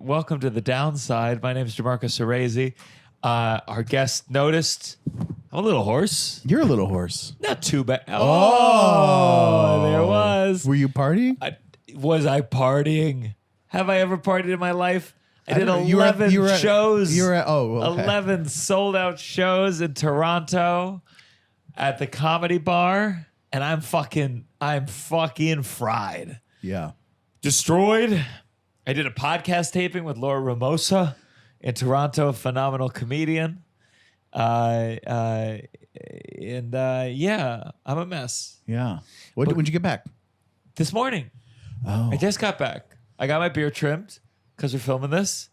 Welcome to The Downside. My name is Gianmarco Soresi. Our guest noticed I'm a little hoarse. You're a little hoarse. Not too bad. Oh, there was. Were you partying? Was I partying? Have I ever partied in my life? I did don't know. 11 shows. You were at, okay. 11 sold out shows in Toronto at the Comedy Bar, and I'm fucking fried. Yeah. Destroyed. I did a podcast taping with Laura Ramosa in Toronto, a phenomenal comedian. Yeah, I'm a mess. Yeah. When'd you get back? This morning. Oh. I just got back. I got my beard trimmed because we're filming this.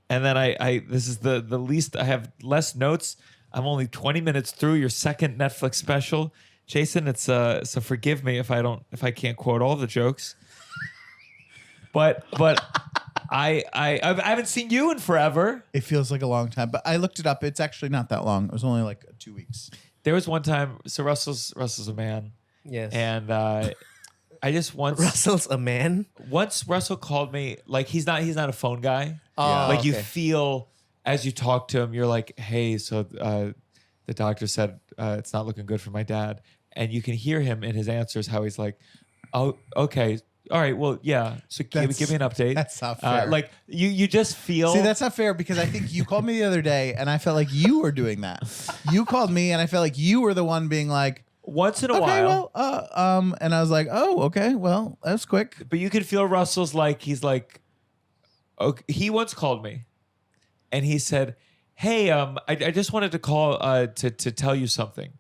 And then this is the least, I have less notes. I'm only 20 minutes through your second Netflix special. Jason, so forgive me if I can't quote all the jokes. But I haven't seen you in forever. It feels like a long time, but I looked it up. It's actually not that long. It was only like 2 weeks. There was one time, so Russell's a man. Yes. And I just once Russell's a man. Once Russell called me, like he's not a phone guy. Oh, like you okay. feel as you talk to him, you're like, hey, so the doctor said it's not looking good for my dad. And you can hear him in his answers how he's like, oh, okay. All right, well, yeah. So give me an update. That's not fair. Like you just feel. See, that's not fair because I think you called me the other day and I felt like you were doing that. You called me and I felt like you were the one being like, once in a okay, while. well, and I was like, oh, okay, well, that was quick. But you can feel Russell's like he's like, okay. He once called me, and he said, "Hey, I just wanted to call to tell you something,"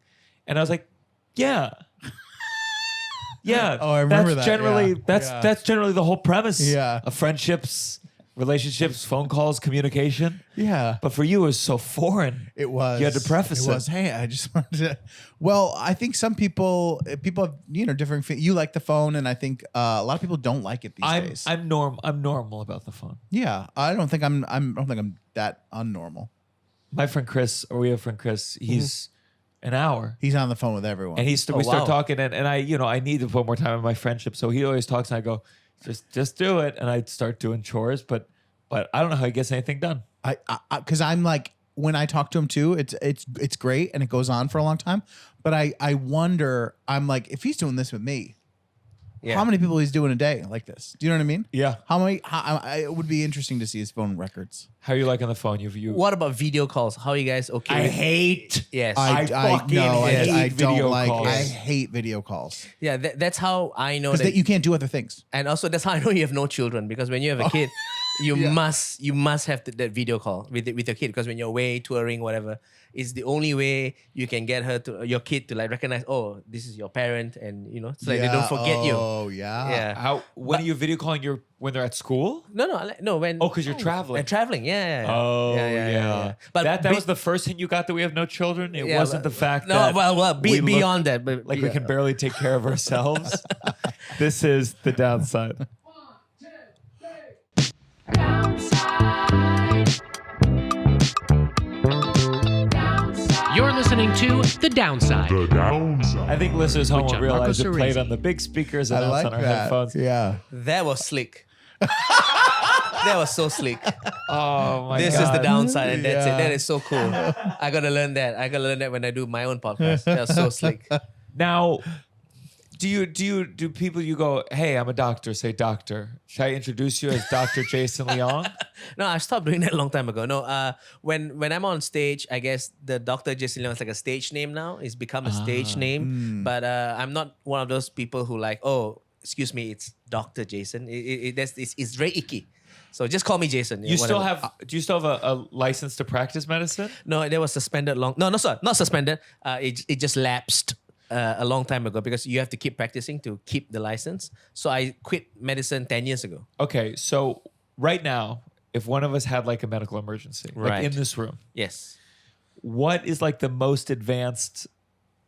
and I was like, "Yeah." Yeah. Oh, I remember that's that. Generally, Yeah. that's generally the whole premise Yeah. of friendships, relationships, phone calls, communication. Yeah. But for you, it was so foreign. It was. You had to preface it. It was. Hey, I just wanted to. Well, I think some people have different. You like the phone, and I think a lot of people don't like it these days. I'm normal about the phone. Yeah, I don't think I'm that unnormal. My friend Chris, or we have friend Chris. He's an hour. He's on the phone with everyone. And we start talking, and I need to put more time in my friendship. So he always talks, and I go, just do it, and I start doing chores. But I don't know how he gets anything done. Because I'm like, when I talk to him too, it's great, and it goes on for a long time. But I wonder, I'm like, if he's doing this with me, how many people he's doing a day like this? Do you know what I mean? Yeah. How many? It would be interesting to see his phone records. How are you like on the phone? You. What about video calls? How are you guys okay? I with- hate. Yes. I fucking hate I video don't like. calls. I hate video calls yeah, that's how I know because that. you can't do other things. And also, that's how I know you have no children, because when you have a kid, you must have that video call with your kid, because when you're away touring, whatever, it's the only way you can get your kid to like recognize, oh, this is your parent, and so like they don't forget you. Oh yeah. Yeah. When are you video calling when they're at school? No. When because you're traveling. and traveling, yeah. Oh yeah. But that was the first hint you got that we have no children. It Yeah, wasn't but- the fact no, that beyond that, but like we can barely take care of ourselves. This is the downside. You're listening to The Downside. I think listeners home will Gianmarco realize it played Soresi. on the big speakers and I that's like on our that. headphones. Yeah. That was slick. That was so slick. Oh my This god. is the downside, and that's Yeah. it. That is so cool. I gotta learn that. I gotta learn that when I do my own podcast. That's so slick. Now, do people you go, hey, I'm a doctor, say doctor. Should I introduce you as Dr. Jason Leong? No, I stopped doing that a long time ago. No, when I'm on stage, I guess the Dr. Jason Leong is like a stage name now. It's become a stage name. But I'm not one of those people who like, oh, excuse me, it's Dr. Jason. It's very icky. So just call me Jason. Do you still whatever. have a license to practice medicine? No, that was suspended No, sorry, not suspended. It just lapsed a long time ago, because you have to keep practicing to keep the license. So I quit medicine 10 years ago. Okay, so right now, if one of us had like a medical emergency, like Right. in this room, Yes. what is like the most advanced?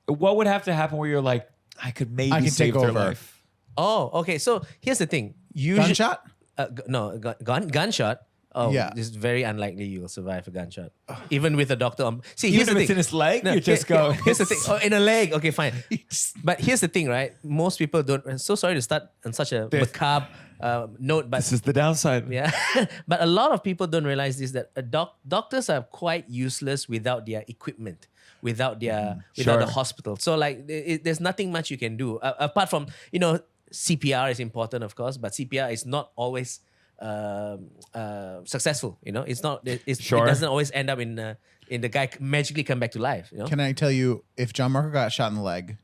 What would have to happen where you're like, I could maybe I can save take their over. life? Oh, okay. So here's the thing. Usually, Gunshot? gunshot. Oh, Yeah. it's very unlikely you'll survive a gunshot. Even with a doctor on. See, Even here's if the it's thing. in his leg, No, you just go. Here's the thing. Oh, in a leg. Okay, fine. But here's the thing, right? Most people don't. I'm so sorry to start on such a macabre note, but This is the downside. yeah, but a lot of people don't realize this, that doctors are quite useless without their equipment, without their without the Sure. hospital. So like, there's nothing much you can do apart from CPR is important, of course, but CPR is not always successful. It's not. It Sure. doesn't always end up in the guy magically come back to life. Can I tell you, if Gianmarco got shot in the leg,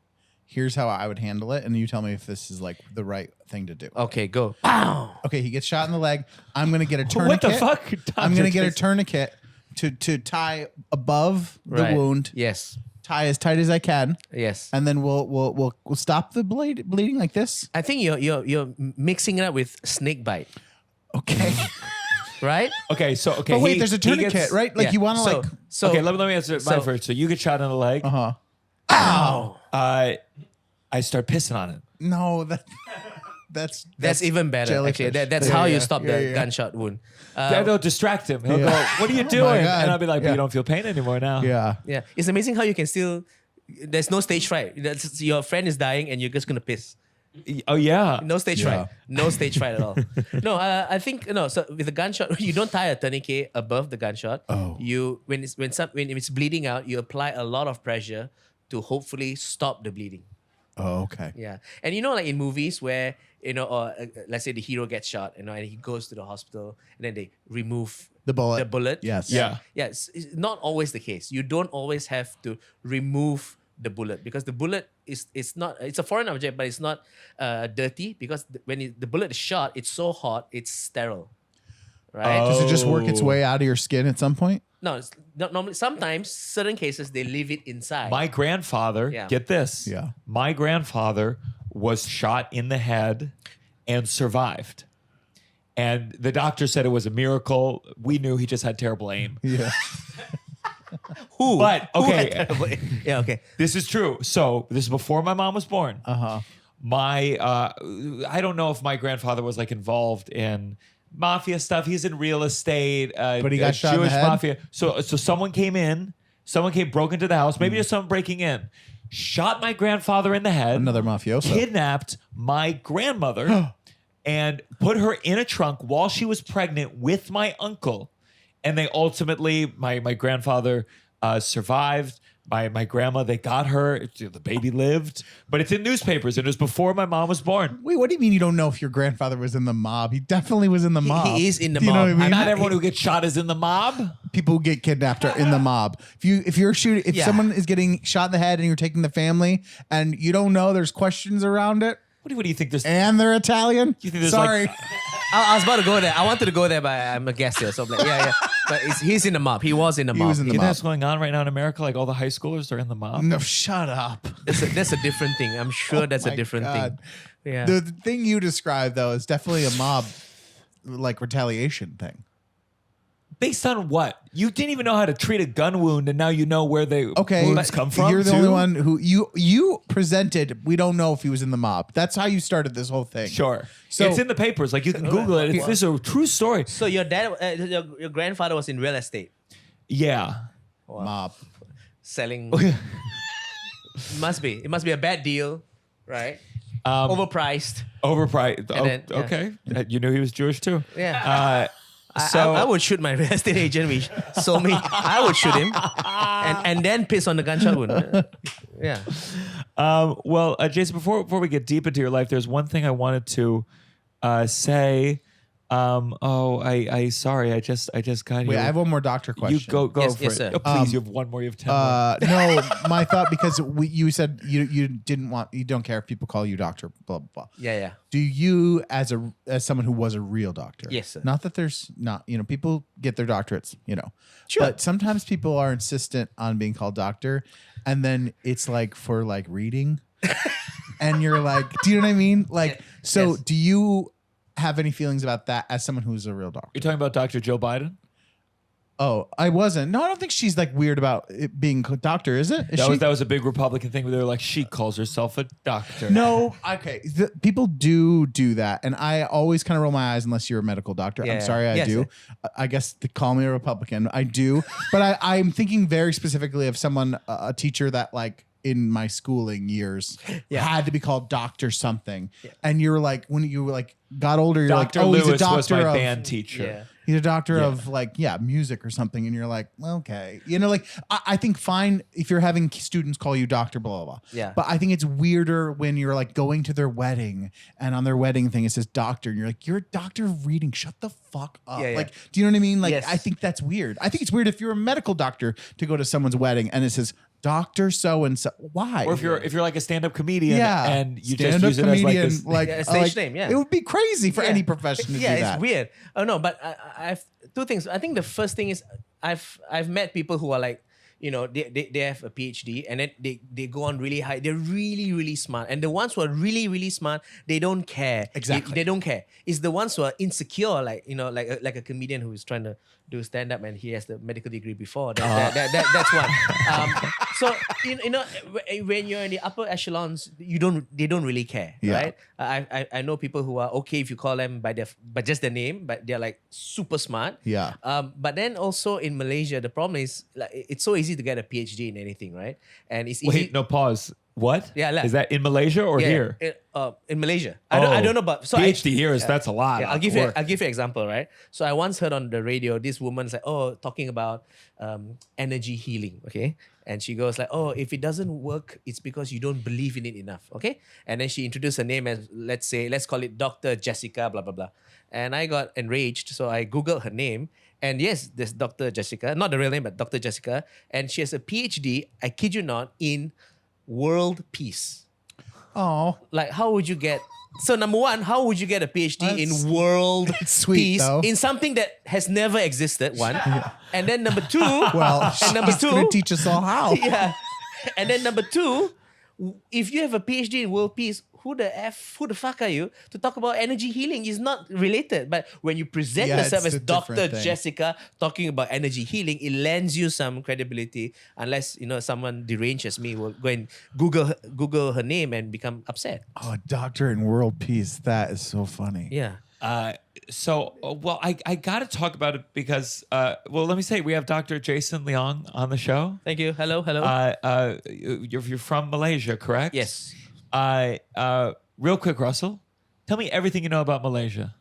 here's how I would handle it, and you tell me if this is like the right thing to do. Okay, go. Pow! Okay, he gets shot in the leg. I'm gonna get a tourniquet. What the fuck? I'm gonna get a Jason? tourniquet to tie above the Right. wound, Yes. tie as tight as I can, Yes. and then we'll stop the bleeding like this. I think you're mixing it up with snake bite, Okay. right? Okay, so But wait, there's a he tourniquet, gets- right? Like Yeah. you want to like. So Okay, let me answer mine so- first. So you get shot in the leg. Uh-huh. Ow! I start pissing on it. No, That's even better. Actually, jellyfish. that's Yeah, how you yeah, stop yeah, the yeah. God wound. They'll distract him. He'll Yeah. go, "What are you my doing?" God. And I'll be like, "But Yeah. you don't feel pain anymore now." Yeah. Yeah, it's amazing how you can still. There's no stage fright. Your friend is dying and you're just gonna piss. Oh yeah. No stage Yeah. fright. No stage fright at all. No, I think no. So with a gunshot, you don't tie a tourniquet above the gunshot. Oh. You when it's bleeding out, you apply a lot of pressure to hopefully stop the bleeding. Oh, okay. Yeah, and like in movies where or let's say the hero gets shot, and he goes to the hospital, and then they remove The bullet. The bullet. Yes. Yeah. Yeah, it's not always the case. You don't always have to remove the bullet because the bullet it's not. It's a foreign object, but it's not dirty because when the bullet is shot, it's so hot, it's sterile, right? Does it just work its Oh. way out of your skin at some point? No, it's not normally. Sometimes, certain cases, they leave it inside. My grandfather, Yeah. get this. Yeah. My grandfather was shot in the head and survived. And the doctor said it was a miracle. We knew he just had terrible aim. Yeah. Who? But, Who okay. had terrible aim? Yeah. Okay. This is true. So this is before my mom was born. Uh-huh. My I don't know if my grandfather was like involved in mafia stuff. He's in real estate. But he got shot in the Jewish head? mafia. So someone broke into the house. Maybe there's someone breaking in, shot my grandfather in the head. Another mafioso. Kidnapped my grandmother and put her in a trunk while she was pregnant with my uncle. And they ultimately, my grandfather survived. My grandma, they got her. The baby lived. But it's in newspapers, and it was before my mom was born. Wait, what do you mean you don't know if your grandfather was in the mob? He definitely was in the mob. he is in the Do you know mob. what I mean? Not everyone who gets shot is in the mob. People who get kidnapped are in the mob. If Yeah. someone is getting shot in the head and you're taking the family and you don't know, there's questions around it, What do you think? There's and they're Italian. You think there's Sorry. I was about to go there. I wanted to go there, but I'm a guest here, so I'm like, yeah. But he's in the mob. He was in the mob. was in the you know mob. what's going on right now in America? Like all the high schoolers are in the mob. No, shut up. That's a different thing. I'm sure that's Oh my a different God. thing. Yeah. The thing you described though is definitely a mob like retaliation thing. Based on what? You didn't even know how to treat a gun wound, and now you know where they Okay, wounds come from. you're the too? only one who you presented. We don't know if he was in the mob. That's how you started this whole thing. Sure. So- It's in the papers. Like you can Google it. This is a true story. So your dad, your grandfather was in real estate, Yeah. Mob. selling. It must be a bad deal, right? Overpriced. Overpriced. Oh, then, yeah. Okay. You knew he was Jewish too. Yeah. So I would shoot my real estate agent which sold me. I would shoot him and then piss on the gunshot wound. Yeah. well, Jason, before we get deep into your life, there's one thing I wanted to say. Sorry, I just got Wait, here. I have one more doctor question. You go Yes, for yes, it. sir. Oh, please, you have one more. You have 10 more. No, my thought because you said you don't care if people call you doctor. Blah blah blah. Yeah. Do you, as someone who was a real doctor? Yes, sir. Not that there's not, people get their doctorates, Sure. But sometimes people are insistent on being called doctor, and then it's like for like reading, and you're like, do you know what I mean? Like, so Yes. do you have any feelings about that as someone who's a real doctor? You're talking about Dr. Joe Biden? Oh, I wasn't. No, I don't think she's like weird about it being doctor, is it? Is That she? was a big Republican thing where they were like, she calls herself a doctor. No, okay. People do that, and I always kind of roll my eyes unless you're a medical doctor. Yeah. I'm sorry, I Yes. do. I guess to call me a Republican, I do. But I'm thinking very specifically of someone, a teacher that like in my schooling years had to be called Doctor something, and you're like when you like got older, you're Dr. like, oh, Lewis he's a doctor was my of band teacher. Yeah. He's a doctor of like, music or something. And you're like, well, okay. You know, like, I think fine if you're having students call you doctor, blah, blah, blah. Yeah. But I think it's weirder when you're like going to their wedding and on their wedding thing, it says doctor. And you're like, you're a doctor of reading. Shut the fuck up. Yeah, yeah. Like, do you know what I mean? Like, Yes. I think that's weird. I think it's weird if you're a medical doctor to go to someone's wedding and it says doctor so-and-so. Why? Or if you're like a stand-up comedian and you just Stand-up use it as like comedian, this. like, Yeah, a stage name, yeah. It would be crazy for Yeah. any profession to Yeah, do that. it's weird. Oh no, but I've two things. I think the first thing is I've met people who are like, you know, they have a PhD and then they go on really high. They're really, really smart. And the ones who are really, really smart, they don't care. Exactly. They don't care. It's the ones who are insecure, like, you know, like a comedian who is trying to do stand-up and he has the medical degree before. That's one. So, you know, when you're in the upper echelons, they don't really care, Yeah. right? I know people who are okay if you call them by just their name, but they're like super smart. Yeah. But then also in Malaysia, the problem is like it's so easy to get a PhD in anything, right? And it's easy. Wait, no, pause. What? Yeah, like- Is that in Malaysia or Yeah, here? in Malaysia. I don't know, but so PhD here is that's a lot. Yeah, of I'll give you work. an example, right? So I once heard on the radio this woman's like, talking about energy healing, okay? And she goes like, if it doesn't work, it's because you don't believe in it enough, okay? And then she introduced her name as let's call it Dr. Jessica, blah blah blah. And I got enraged, so I googled her name. And yes, there's Dr. Jessica, not the real name, but Dr. Jessica, and she has a PhD. I kid you not, in world peace. Oh, Like, how would you get? So number one, how would you get a PhD That's- in world sweet, peace though. in something that has never existed? One, and then number two, well, and number she's going two, to teach us all how. yeah, and then number two, if you have a PhD in world peace, who the fuck are you to talk about energy healing? Is not related. But when you present Yeah, yourself it's as a different Dr. thing. Jessica talking about energy healing, it lends you some credibility. Unless you know someone deranged as me will go and Google her name and become upset. Oh, doctor in world peace. That is so funny. Yeah. Well, I got to talk about it because, let me say, we have Dr. Jason Leong on the show. Thank you. Hello. You're from Malaysia, correct? Yes. Real quick, Russell, tell me everything you know about Malaysia.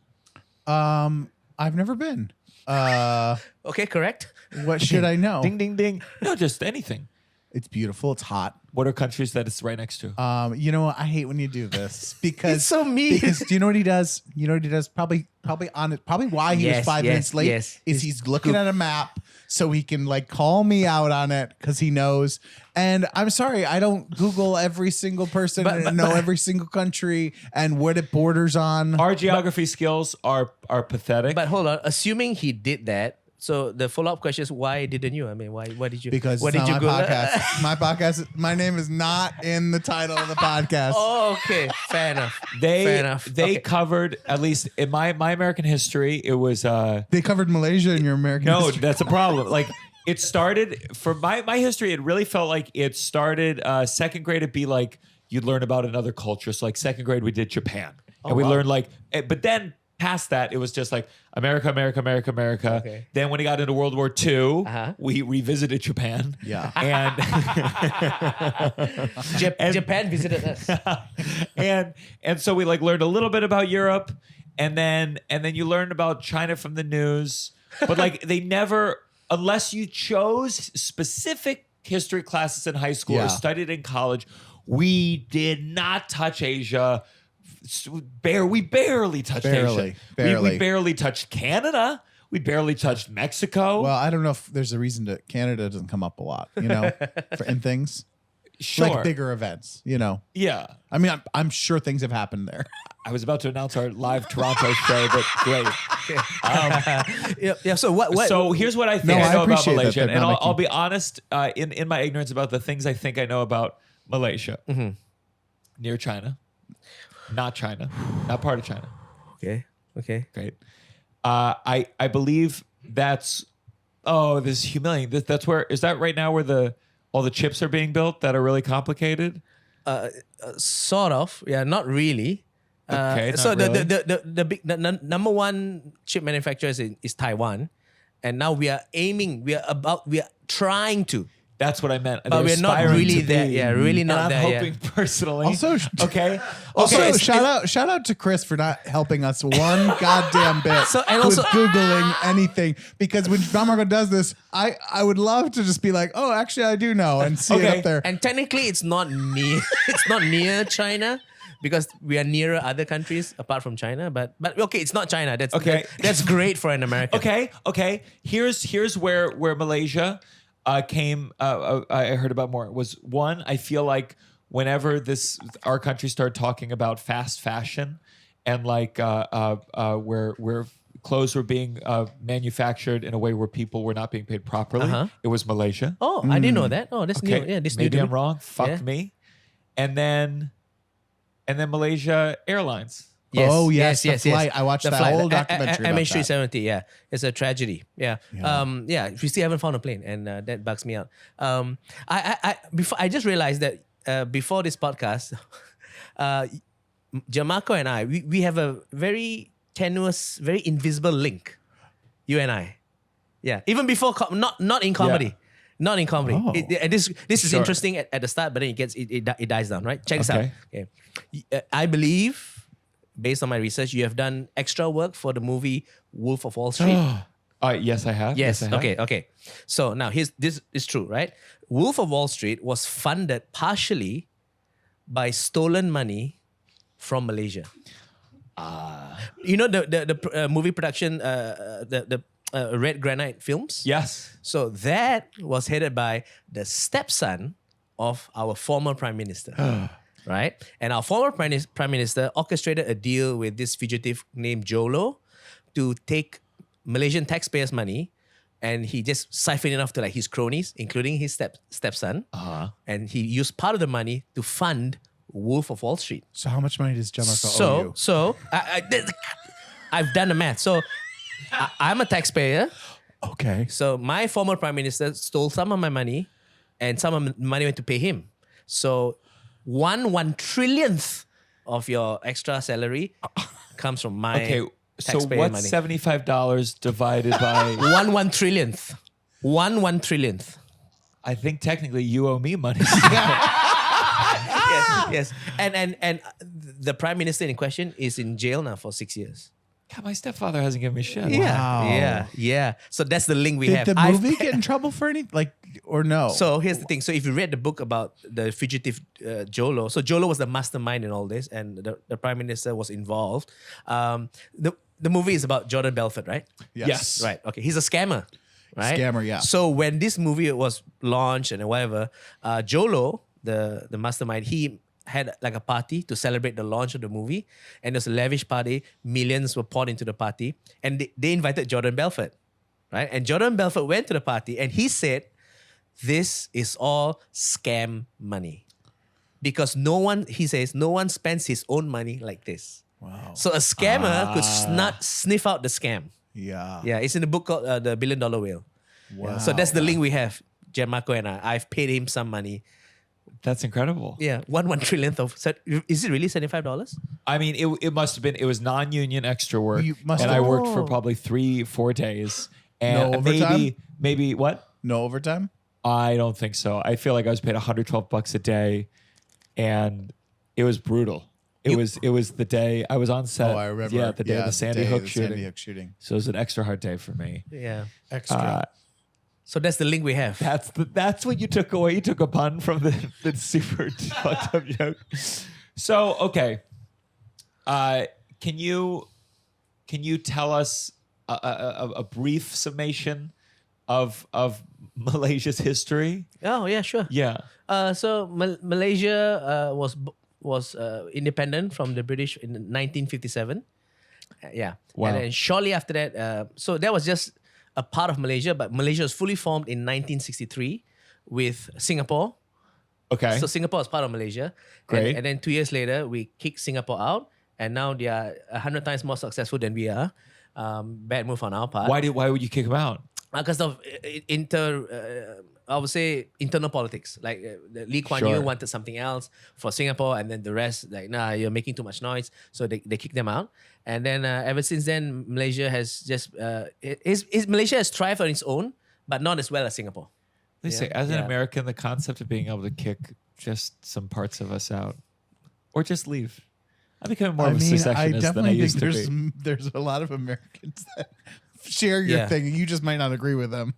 I've never been. Okay, correct. What should I know? Ding, ding, ding. No, just anything. It's beautiful. It's hot. What are countries that it's right next to? You know what? I hate when you do this because It's so mean. Because do you know what he does? You know what he does? Probably on it. Probably why he was Yes, 5 yes, minutes late yes. is he's looking at a map so he can like call me out on it because he knows. And I'm sorry, I don't Google every single person and know every single country and what it borders on. Our geography skills are pathetic. But hold on, assuming he did that, so the follow-up question is why didn't you? I mean, why did you? Because what it's did not you my Google? podcast. My podcast. My name is not in the title of the podcast. Oh, okay, fair enough. Fair enough. They Okay. covered, at least in my American history, it was They covered Malaysia in your American no, history. that's a problem. Like it started for my history, it really felt like it started second grade. It'd be like you'd learn about another culture. So like second grade, we did Japan, and we learned like, but then past that, it was just like America. Okay. Then when he got into World War II, Uh-huh. we revisited Japan. Yeah. And Japan visited us. and so we like learned a little bit about Europe, and then you learned about China from the news, but like they never, unless you chose specific history classes in high school Yeah. or studied in college, we did not touch Asia. We barely touched Asia. Barely. We barely touched Canada. We barely touched Mexico. Well, I don't know if there's a reason that Canada doesn't come up a lot, you know, in things sure. like bigger events, you know. Yeah. I mean, I'm sure things have happened there. I was about to announce our live Toronto show, but great. Yeah. So what? So here's what I think No, I I know about appreciate that, Malaysia, but and not I'll making- be honest in my ignorance about the things I think I know about Malaysia. Mm-hmm. Near China, not part of China. Okay. Great. I believe that's Oh, this is humiliating. That's where is that right now where all the chips are being built that are really complicated? Sort of. Yeah, not really. Okay, not so really. the number one chip manufacturer is Taiwan, and now we are trying to. That's what I meant. But we're not really there. Yeah, really not and there. I'm hoping personally. Also, okay. Also, Okay. shout out to Chris for not helping us one goddamn bit with Googling anything. Because when Gianmarco does this, I would love to just be like, oh, actually, I do know, and see it up there. And technically, it's not near. It's not near China. Because we are nearer other countries apart from China, but okay, it's not China. That's Okay. That's great for an American. Okay. Here's where Malaysia came. I heard about more. Was one. I feel like whenever our country started talking about fast fashion and like where clothes were being manufactured in a way where people were not being paid properly, it was Malaysia. Oh, I didn't know that. Oh, that's new. Yeah, this maybe new. I'm wrong. Fuck me. And then Malaysia Airlines. Yes, oh yes, yes. the flight. I watched that whole documentary about that. MH370. Yeah, it's a tragedy. Yeah. We still haven't found a plane, and that bugs me out. I just realized that before this podcast, Gianmarco and I, we have a very tenuous, very invisible link. You and I, yeah. Even before, not in comedy. Yeah. Not in comedy. Oh. And this is Sure. interesting at the start, but then it dies down, right? Check this out. Okay. Okay. I believe, based on my research, you have done extra work for the movie Wolf of Wall Street. Yes, I have. Yes. I have. Okay. So now this is true, right? Wolf of Wall Street was funded partially by stolen money from Malaysia. You know the movie production, the Red Granite Films. Yes. So that was headed by the stepson of our former prime minister. Right? And our former prime minister orchestrated a deal with this fugitive named Jolo to take Malaysian taxpayers' money, and he just siphoned it off to like his cronies, including his stepson. And he used part of the money to fund Wolf of Wall Street. So how much money does Gianmarco owe you? So I've done the math. So I'm a taxpayer. Okay. So my former prime minister stole some of my money, and some of the money went to pay him. So 1/1 trillionth of your extra salary comes from my So taxpayer what's money. $75 divided by? 1/1 trillionth. 1/1 trillionth. I think technically you owe me money. Yes. And the prime minister in question is in jail now for 6 years. God, my stepfather hasn't given me shit. Wow. Yeah. So that's the link we Did have. the movie get in trouble for any or no? So here's the thing. So if you read the book about the fugitive Jolo, so Jolo was the mastermind in all this, and the prime minister was involved. The movie is about Jordan Belfort, right? Yes. Right. Okay. He's a scammer, right? Scammer, yeah. So when this movie was launched and whatever, Jolo, the mastermind, he had like a party to celebrate the launch of the movie, and it was a lavish party. Millions were poured into the party, and they invited Jordan Belfort, right? And Jordan Belfort went to the party, and he said, "This is all scam money," because no one spends his own money like this. Wow. So a scammer could sniff out the scam. Yeah. Yeah, it's in the book called The $1 Billion Whale. Wow. So that's the link we have, Gianmarco and I. I've paid him some money. That's incredible. Yeah, 1/1 trillionth of. Is it really $75? I mean, it must have been. It was non-union extra work, You must and have- I worked for probably 3-4 days, and No overtime? maybe what? No overtime? I don't think so. I feel like I was paid $112 a day, and it was brutal. It was the day I was on set. Oh, I remember. Yeah, the day of the Sandy Hook shooting. Sandy Hook shooting. So it was an extra hard day for me. Yeah. Extra. So that's the link we have. That's what you took away. You took a pun from the super fucked up joke. So okay, can you tell us a brief summation of Malaysia's history? Oh yeah, sure. Yeah. So Malaysia was independent from the British in 1957. Yeah. Wow. And then shortly after that, so that was just a part of Malaysia, but Malaysia was fully formed in 1963 with Singapore. Okay. So Singapore is part of Malaysia. Great. And then 2 years later, we kicked Singapore out, and now they are 100 times more successful than we are. Bad move on our part. Why would you kick him out? because of I would say internal politics. Like Lee Kuan Sure. Yew wanted something else for Singapore, and then the rest like, nah, you're making too much noise, so they kicked them out. And then ever since then, Malaysia has just Malaysia has thrived on its own, but not as well as Singapore. They say, as an American, the concept of being able to kick just some parts of us out, or just leave. I'm becoming more of a secessionist than I used to be. There's a lot of Americans that share your thing, and you just might not agree with them.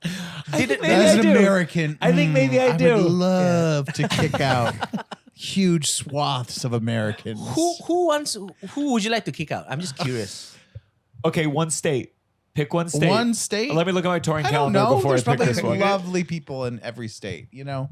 As an American, I think maybe I do. would love to kick out huge swaths of Americans. Who would you like to kick out? I'm just curious. Okay, one state. Pick one state. One state? Let me look at my touring I don't calendar know. before There's I pick probably this one. lovely people in every state. You know,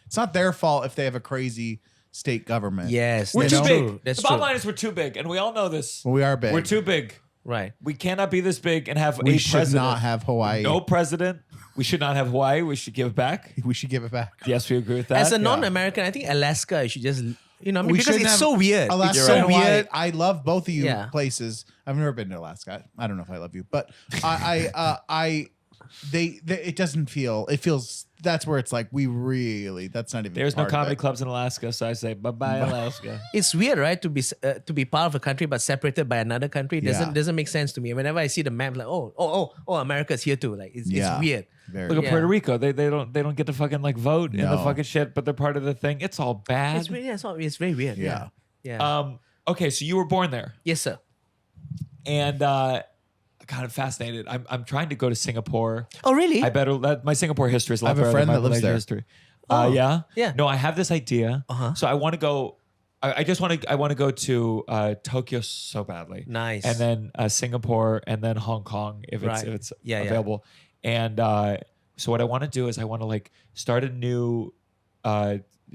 it's not their fault if they have a crazy state government. Yes, We're that's too true. big. That's the bottom true. line is we're too big, and we all know this. Well, we are big. We're too big. Right. We cannot be this big and have We a should president. not have Hawaii. No president. We should not have Hawaii. We should give it back. We should give it back. Yes, we agree with that. As a non-American, I think Alaska, you should just, because shouldn't it's have so weird. Alaska It's so and Hawaii. weird. I love both of you Yeah. places. I've never been to Alaska. I don't know if I love you, but it doesn't feel. It feels. That's where it's like that's not even. There's no part of comedy it. clubs in Alaska, so I say bye-bye, Alaska. It's weird, right? To be part of a country but separated by another country doesn't make sense to me. Whenever I see the map, like oh, America's here too. Like it's weird. Very Look at Yeah. Puerto Rico. They don't get to fucking like vote in the No. fucking shit, but they're part of the thing. It's all bad. It's very weird. Yeah. Yeah. Okay, so you were born there, Yes, sir. and God, I'm fascinated. I'm trying to go to Singapore. Oh, really? I better. My Singapore history is a lot I have a better friend than my that lives Malaysian there. history. Oh, Yeah. yeah. No, I have this idea. So I want to go. I just want to. I want to go to Tokyo so badly. Nice. And then Singapore, and then Hong Kong if Right. it's Yeah, yeah. available. And so what I want to do is I want to like start a new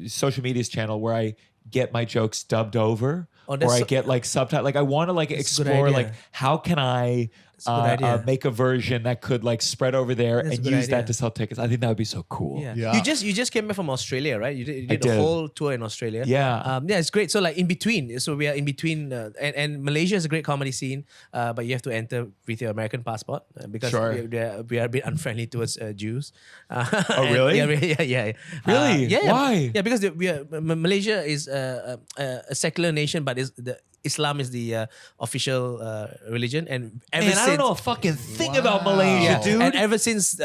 social media's channel where I get my jokes dubbed over, Oh, or that's I so- get like subtitle. Like I want to like a good explore idea. like how can I a good idea. make a version that could like spread over there That's a and good use idea. that to sell tickets. I think that would be so cool. Yeah. Yeah. You just came back from Australia, right? You did a did. whole tour in Australia. Yeah. Yeah, it's great. So like in between, so we are in between, and Malaysia is a great comedy scene, but you have to enter with your American passport because Sure. we are a bit unfriendly towards Jews. Oh, really? Yeah. Really? Yeah. Why? Yeah, because Malaysia is a secular nation, but Islam is the official religion, and ever Man, I since, don't know a fucking thing about Malaysia, dude. and ever since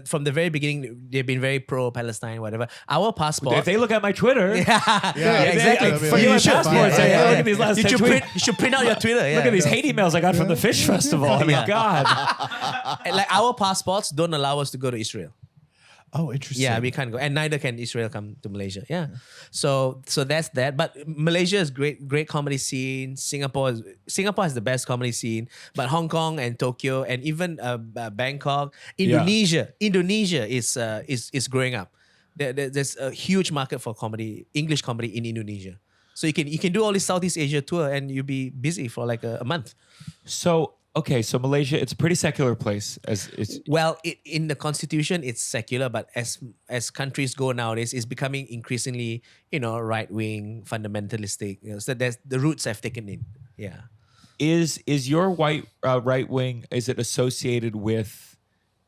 from the very beginning, they've been very pro-Palestine, whatever. Our passport. If they look at my Twitter, Yeah, exactly. For you, my passport, say, hey, look at these last You 10 should, tweets. you should print out your Twitter. Yeah. Look at these hate emails I got from the Fish Festival. I mean, Yeah. God. And, like our passports don't allow us to go to Israel. Oh, interesting. Yeah, we can't go, and neither can Israel come to Malaysia. Yeah, so that's that. But Malaysia is great comedy scene. Singapore has the best comedy scene. But Hong Kong and Tokyo and even Bangkok, Indonesia is growing up. There's a huge market for comedy, English comedy in Indonesia. So you can do all this Southeast Asia tour and you'll be busy for like a month. So, okay, so Malaysia, it's a pretty secular place. Well, in the constitution, it's secular, but as countries go nowadays, it's becoming increasingly, right wing, fundamentalistic. So the roots have taken in. Yeah. Is your white right wing, is it associated with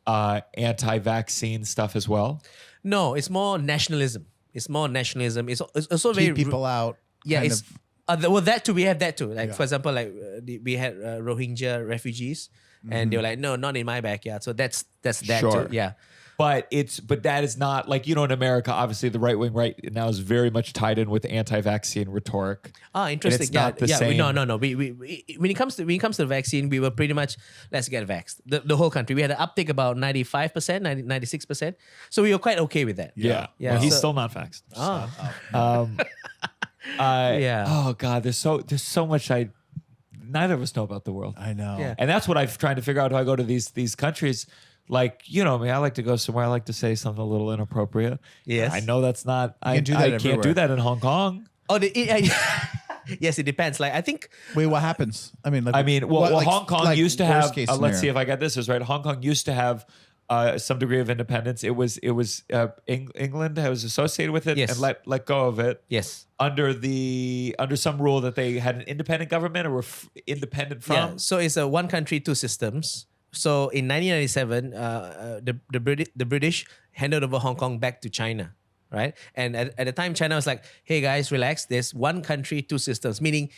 anti-vaccine stuff as well? No, it's more nationalism. It's also very Keep people out. Yeah, kind it's of- that too. We have that too. Like Yeah. for example, like we had Rohingya refugees, and they were like, no, not in my backyard. So that's that Sure. too. Yeah. But that is not like, in America, obviously the right wing right now is very much tied in with anti-vaccine rhetoric. Interesting. it's not the same. No. We when it comes to the vaccine, we were pretty much let's get vaxxed. The whole country. We had an uptake about 95%, 96%. So we were quite okay with that. Yeah. Yeah, Well, he's so- still not vaxxed. Yeah. Oh God, there's so much neither of us know about the world. I know. Yeah. And that's what I've tried to figure out how I go to these countries. Like, me, I like to go somewhere. I like to say something a little inappropriate. Yes. I know that's not, I can't do that can't do everywhere. that in Hong Kong. Oh, yes, it depends. Like I think. Wait, what happens? I mean, Hong Kong used to have, worst-case let's see scenario. if I got this is right. Hong Kong used to have some degree of independence. It was England was associated with it Yes. and let go of it. Yes. Under some rule that they had an independent government or were independent from. Yeah. So it's a one country, two systems. So in 1997, the British handed over Hong Kong back to China, right? And at the time, China was like, "Hey guys, relax. There's one country, two systems," meaning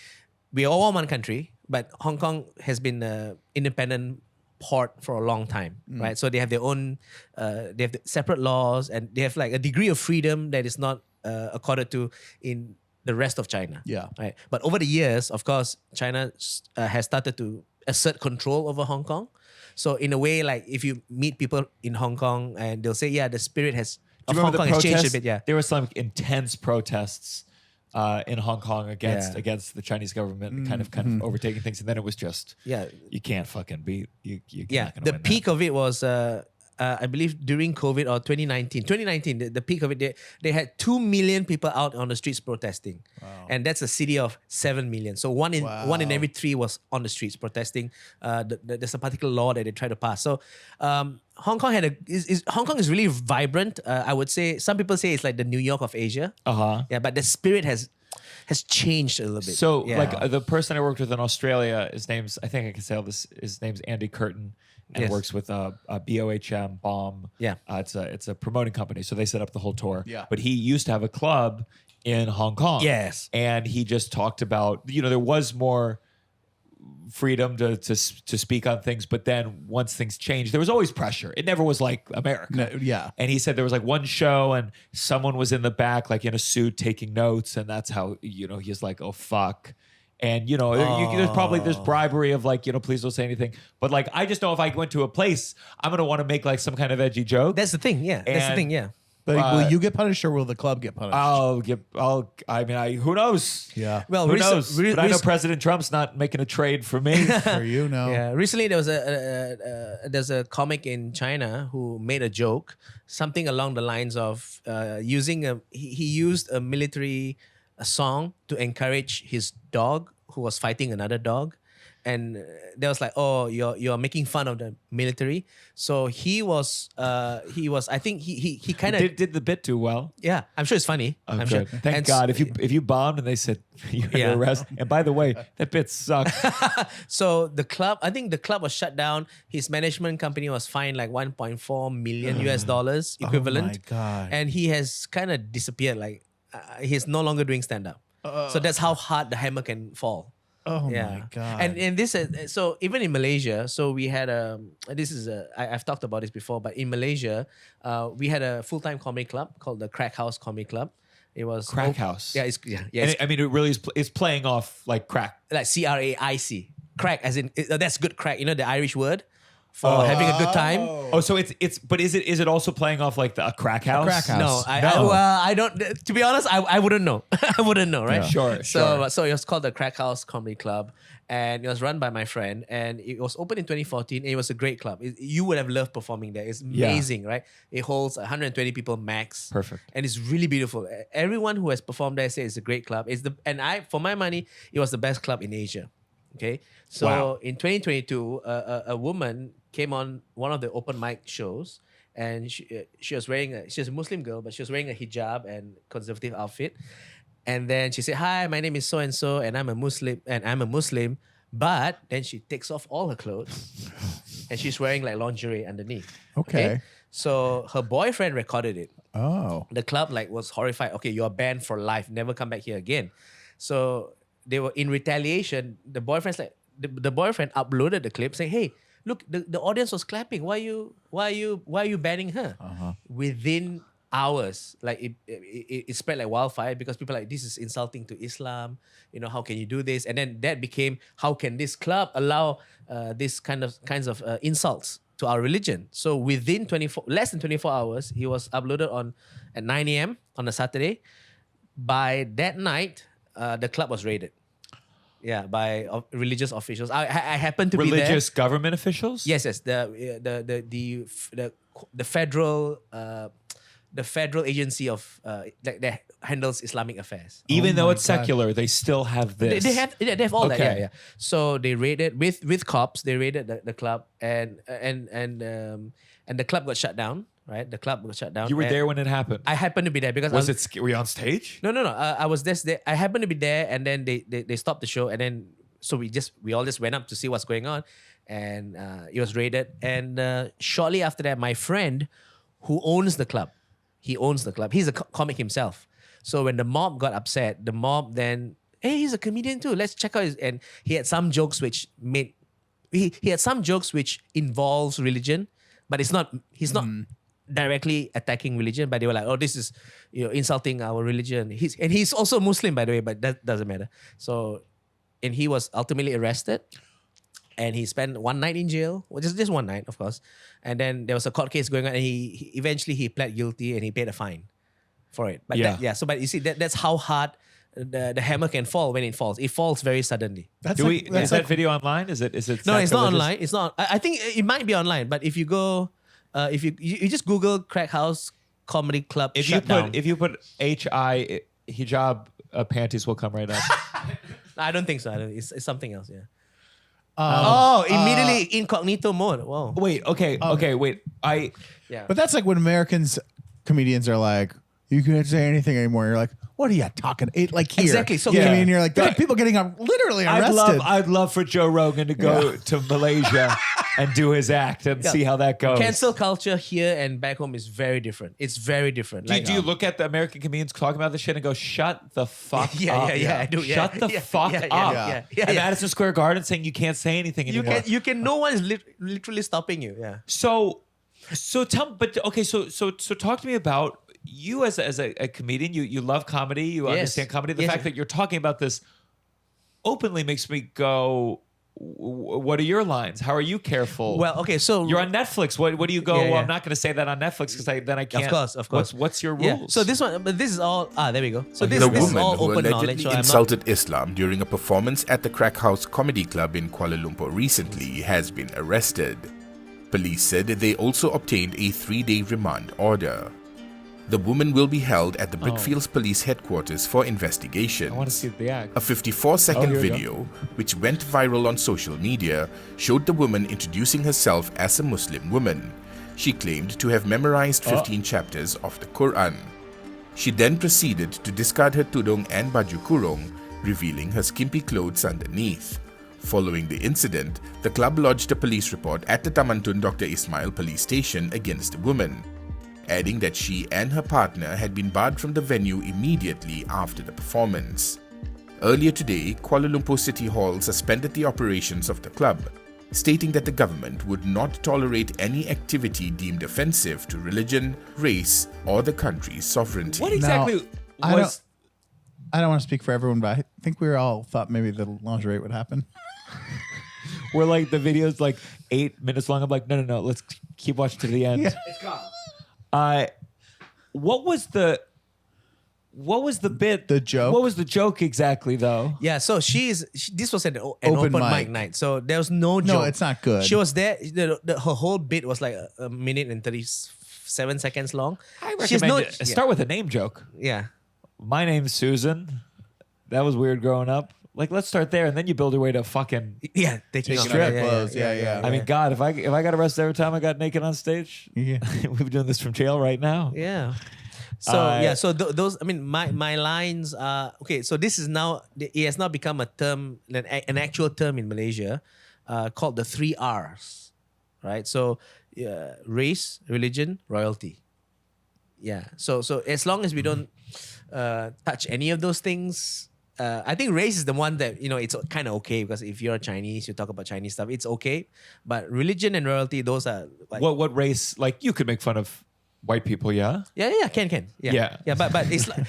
we all want one country, but Hong Kong has been an independent port for a long time, right? So they have their own, they have separate laws, and they have like a degree of freedom that is not accorded to in the rest of China. Yeah. Right. But over the years, of course, China has started to assert control over Hong Kong. So in a way, like if you meet people in Hong Kong and they'll say, yeah, the spirit of Hong Kong has changed a bit. Yeah. There were some intense protests in Hong Kong against the Chinese government, kind of overtaking things, and then it was just you can't fucking beat you. The peak of it was I believe during COVID or 2019, the peak of it, they had 2 million people out on the streets protesting. Wow. And that's a city of 7 million. So one in every 3 was on the streets protesting. There's a particular law that they try to pass. So Hong Kong Hong Kong is really vibrant. I would say some people say it's like the New York of Asia. Yeah, but the spirit has changed a little bit. So like the person I worked with in Australia, I think I can say all this. His name's Andy Curtin. And works with BOHM, BOM. Yeah. It's a promoting company. So they set up the whole tour. Yeah. But he used to have a club in Hong Kong. Yes. And he just talked about, there was more freedom to speak on things. But then once things changed, there was always pressure. It never was like America. No, yeah. And he said there was like one show and someone was in the back, like in a suit taking notes. And that's how, he's like, oh, fuck. And, there's bribery of like, please don't say anything. But like, I just know if I went to a place, I'm going to want to make like some kind of edgy joke. That's the thing. Yeah. That's the thing. Yeah. But will you get punished or will the club get punished? Who knows? Yeah. Well, who knows? But I know President Trump's not making a trade for me. For you, no. Yeah. Recently, there was there's a comic in China who made a joke, something along the lines of he used a military song to encourage his dog who was fighting another dog, and they was like, oh, you're making fun of the military. So he was I think he kind of did the bit too well. Yeah, I'm sure it's funny. Oh, I'm good. sure. Thank God. If you bombed and they said you had to arrest, and by the way, that bit sucked. So I think the club was shut down. His management company was fined like 1.4 million US dollars equivalent. Oh my God. And he has kind of disappeared. Like he's no longer doing stand up. So that's how hard the hammer can fall. Oh my God. And this so even in Malaysia, so we had I've talked about this before, but in Malaysia, we had a full-time comedy club called the Crack House Comedy Club. It was Crack House. Yeah, And it really is. It's playing off like crack. like CRAIC. Crack, as in that's good crack. The Irish word for having a good time. Oh, so it's. But is it also playing off like a crack house? A crack house. No, I don't. To be honest, I wouldn't know. I wouldn't know, right? Yeah. Sure. So it was called the Crack House Comedy Club, and it was run by my friend, and it was opened in 2014. And it was a great club. You would have loved performing there. It's amazing, right? It holds 120 people max. Perfect. And it's really beautiful. Everyone who has performed there says it's a great club. For my money, it was the best club in Asia. Okay, so in 2022, a woman came on one of the open mic shows, and she was a Muslim girl, but she was wearing a hijab and conservative outfit. And then she said, "Hi, my name is so and so, and I'm a Muslim." But then she takes off all her clothes, and she's wearing like lingerie underneath. Okay. So her boyfriend recorded it. Oh. The club was horrified. Okay, you're banned for life. Never come back here again. So they were in retaliation. The boyfriend uploaded the clip saying, "Hey, look, the audience was clapping. Why are you banning her?" Within hours, like it spread like wildfire because people are like, this is insulting to Islam. How can you do this? And then that became, how can this club allow this kinds of insults to our religion? So within less than 24 hours, he was uploaded at 9 a.m. on a Saturday. By that night, the club was raided. Yeah, by religious officials. I happened to be there. Religious government officials? Yes. The federal agency of that handles Islamic affairs. Even though it's secular, they still have this. They have all that. Okay. Yeah. So they raided with cops. They raided the club, and the club got shut down. Right, the club got shut down. You were there when it happened. I happened to be there because were you on stage? No. I was there. I happened to be there, and then they stopped the show, and then so we all just went up to see what's going on, and it was raided. And shortly after that, my friend who owns the club, he's a comic himself. So when the mob got upset, the mob then, hey, he's a comedian too. Let's check out his. And he had some jokes which made. He had some jokes which involves religion, but he's not directly attacking religion. But they were like, oh, this is insulting our religion. He's also Muslim, by the way, but that doesn't matter. So, and he was ultimately arrested, and he spent one night in jail, which is just one night, of course. And then there was a court case going on, and he eventually pled guilty and he paid a fine for it. But but you see that's how hard the hammer can fall when it falls. It falls very suddenly. Is that video online? Is it? No, it's not online. It's not. I think it might be online, but if you go, if you just Google Crack House Comedy Club, if you put HI hijab panties will come right up. I don't think so. It's something else. Yeah. Immediately incognito mode. Whoa. Wait. Okay. Wait. But that's like when comedians are like, you can't say anything anymore. You're like, what are you talking? Like here. Exactly. So I mean, you're like, there are people getting literally arrested. I'd love for Joe Rogan to go to Malaysia and do his act and see how that goes. Cancel culture here and back home is very different. It's very different. Do you look at the American comedians talking about this shit and go, shut the fuck up? Yeah, I do. Yeah. Shut the fuck up. At Madison Square Garden saying you can't say anything anymore. You can. No one is literally stopping you. Yeah. So talk to me about you as a comedian. You love comedy. You understand comedy. The fact that you're talking about this openly makes me go, what are your lines? How are you careful? Well, okay, so you're on Netflix. What do you go? Well, I'm not going to say that on Netflix because then I can't. Of course. What's your rules? Yeah. So this is all. There we go. So this the is woman all who open knowledge. allegedly insulted Islam during a performance at the Crack House Comedy Club in Kuala Lumpur recently has been arrested. Police said they also obtained a 3-day remand order. The woman will be held at the Brickfields Police Headquarters for investigation. I want to see the act. A 54-second video, which went viral on social media, showed the woman introducing herself as a Muslim woman. She claimed to have memorized 15 chapters of the Quran. She then proceeded to discard her tudung and baju kurung, revealing her skimpy clothes underneath. Following the incident, the club lodged a police report at the Taman Tun Dr. Ismail police station against the woman, adding that she and her partner had been barred from the venue immediately after the performance. Earlier today, Kuala Lumpur City Hall suspended the operations of the club, stating that the government would not tolerate any activity deemed offensive to religion, race, or the country's sovereignty. What exactly was... I don't want to speak for everyone, but I think we all thought maybe the lingerie would happen. Where like the video's like 8 minutes long. I'm like, no, let's keep watching to the end. Yeah. It's gone. What was the bit? The joke? What was the joke exactly, though? Yeah, so this was an open mic night. So there was no joke. No, it's not good. She was there. Her whole bit was like a minute and 37 seconds long. I recommend start with a name joke. Yeah. My name's Susan. That was weird growing up. Like, let's start there, and then you build your way to fucking taking off strip clothes. Yeah. I mean, God, if I got arrested every time I got naked on stage, Yeah. we've been doing this from jail right now. Yeah. So so those. I mean, my lines are okay. So this is now it has now become a term, an actual term in Malaysia, called the 3 R's, right? So race, religion, royalty. Yeah. So as long as we don't touch any of those things. I think race is the one that, it's kind of okay because if you're Chinese, you talk about Chinese stuff, it's okay. But religion and royalty, those are like... What race? Like, you could make fun of white people, yeah? Yeah, can. Yeah, but it's like,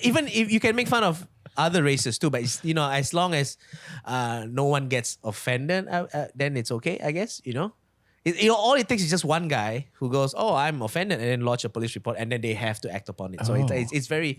even if you can make fun of other races too, but it's, as long as no one gets offended, then it's okay, I guess, all it takes is just one guy who goes, "Oh, I'm offended," and then lodge a police report, and then they have to act upon it. So it's very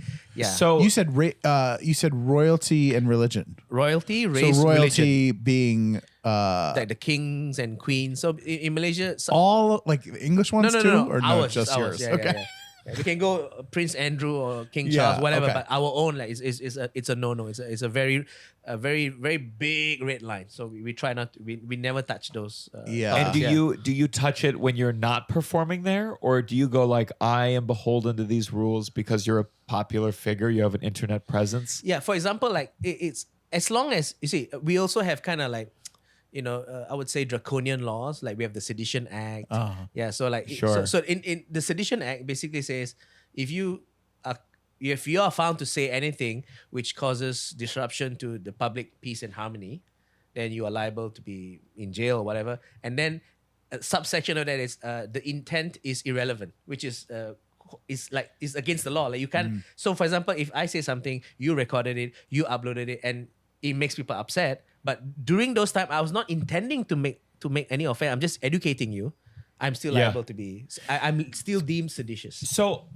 So you said royalty and religion. Royalty, race, so royalty religion. being Like the kings and queens. So in Malaysia, all like English ones too, no, or ours, just yours? Yeah, okay. yeah. Yeah, we can go Prince Andrew or King Charles, whatever. okay. But our own, like, it's a no. It's a very very big red line. So we try not to. We never touch those. Yeah. And do you touch it when you're not performing there, or do you go like, I am beholden to these rules because you're a popular figure, you have an internet presence? Yeah. For example, like it's as long as you see, we also have kind of like I would say draconian laws. Like we have the Sedition Act. Yeah, so like Sure. so in the Sedition Act basically says if you are found to say anything which causes disruption to the public peace and harmony, then you are liable to be in jail or whatever. And then a subsection of that is the intent is irrelevant, which is against the law. Like you can't. So for example, if I say something, you recorded it, you uploaded it, and it makes people upset. But during those times, I was not intending to make any offense. I'm just educating you. I'm still liable to be. I'm still deemed seditious. So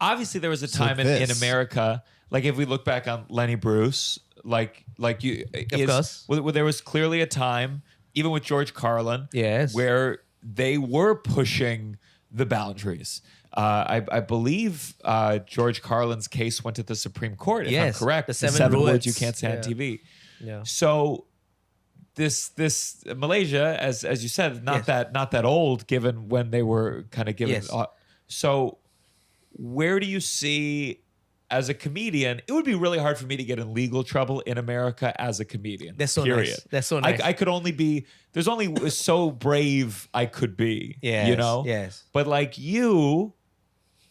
obviously there was a time in this- America, like if we look back on Lenny Bruce, like you, course. well, there was clearly a time, even with George Carlin, Yes. where they were pushing the boundaries. I believe George Carlin's case went to the Supreme Court, if I'm Yes, correct. the The 7 words words. you can't say on Yeah. TV. Yeah. So this Malaysia, as you said, not that old, given when they were kind of given. Yes. So where do you see, as a comedian, it would be really hard for me to get in legal trouble in America as a comedian. That's so period. nice. That's so nice. I could only be, there's only so brave I could be. Yes, You know? yes. But like you,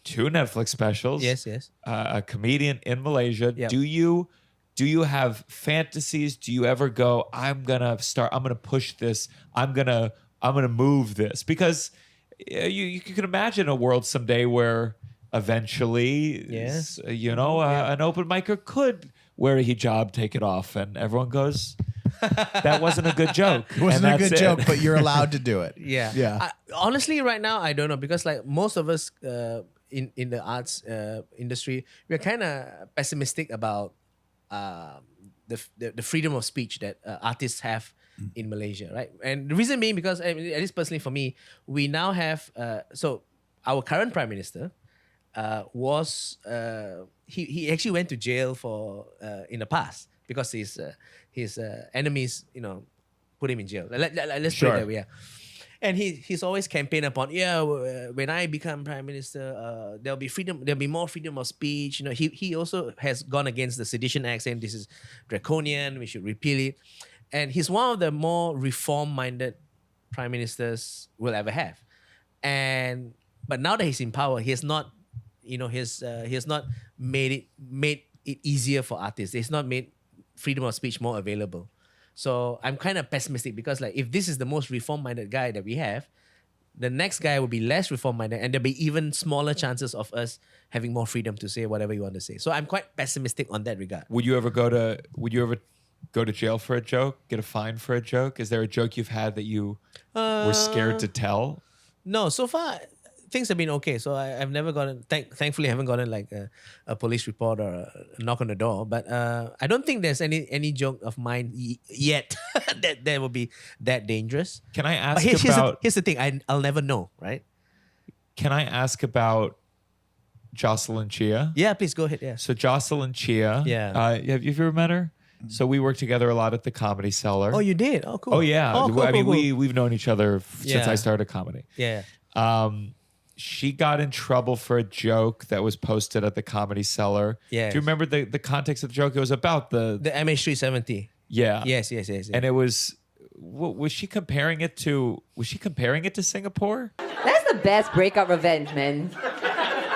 2 Netflix specials. Yes. A comedian in Malaysia. Yep. Do you have fantasies? Do you ever go, I'm gonna push this, I'm gonna move this? Because you can imagine a world someday where eventually Yes. an open micer could wear a hijab, take it off, and everyone goes, that wasn't a good joke. It wasn't And a good that's joke, it. but you're allowed to do it. Yeah. Yeah. Honestly, right now, I don't know, because like most of us in the arts industry, we're kind of pessimistic about the freedom of speech that artists have in Malaysia, right? And the reason being because, at least personally for me, we now have so our current prime minister was he actually went to jail for in the past because his enemies put him in jail. Let's put it that way. Yeah. And he's always campaigned upon, when I become prime minister, there'll be more freedom of speech. He also has gone against the Sedition Act, saying this is draconian, we should repeal it. And he's one of the more reform-minded prime ministers we'll ever have. But now that he's in power, he has not made it easier for artists. He's not made freedom of speech more available. So I'm kind of pessimistic because like if this is the most reform-minded guy that we have, the next guy will be less reform-minded and there'll be even smaller chances of us having more freedom to say whatever you want to say. So I'm quite pessimistic on that regard. Would you ever go to jail for a joke? Get a fine for a joke? Is there a joke you've had that you were scared to tell? No, so far things have been okay. So I've never gotten, thankfully I haven't gotten like a police report or a knock on the door. But I don't think there's any joke of mine yet that will be that dangerous. Can I But ask about? here's the thing, I'll never know, right? Can I ask about Jocelyn Chia? Yeah, please go ahead. Yeah. So Jocelyn Chia. Yeah. Have you ever met her? So we worked together a lot at the Comedy Cellar. Oh, you did? Oh, cool. Oh yeah. Oh, cool, I mean, cool, cool. we've known each other since Yeah. I started comedy. Yeah. She got in trouble for a joke that was posted at the Comedy Cellar. Yes. Do you remember the context of the joke? It was about the MH370. yeah. Yes. And it was. Was she comparing it to? Was she comparing it to Singapore? That's the best breakup revenge, man.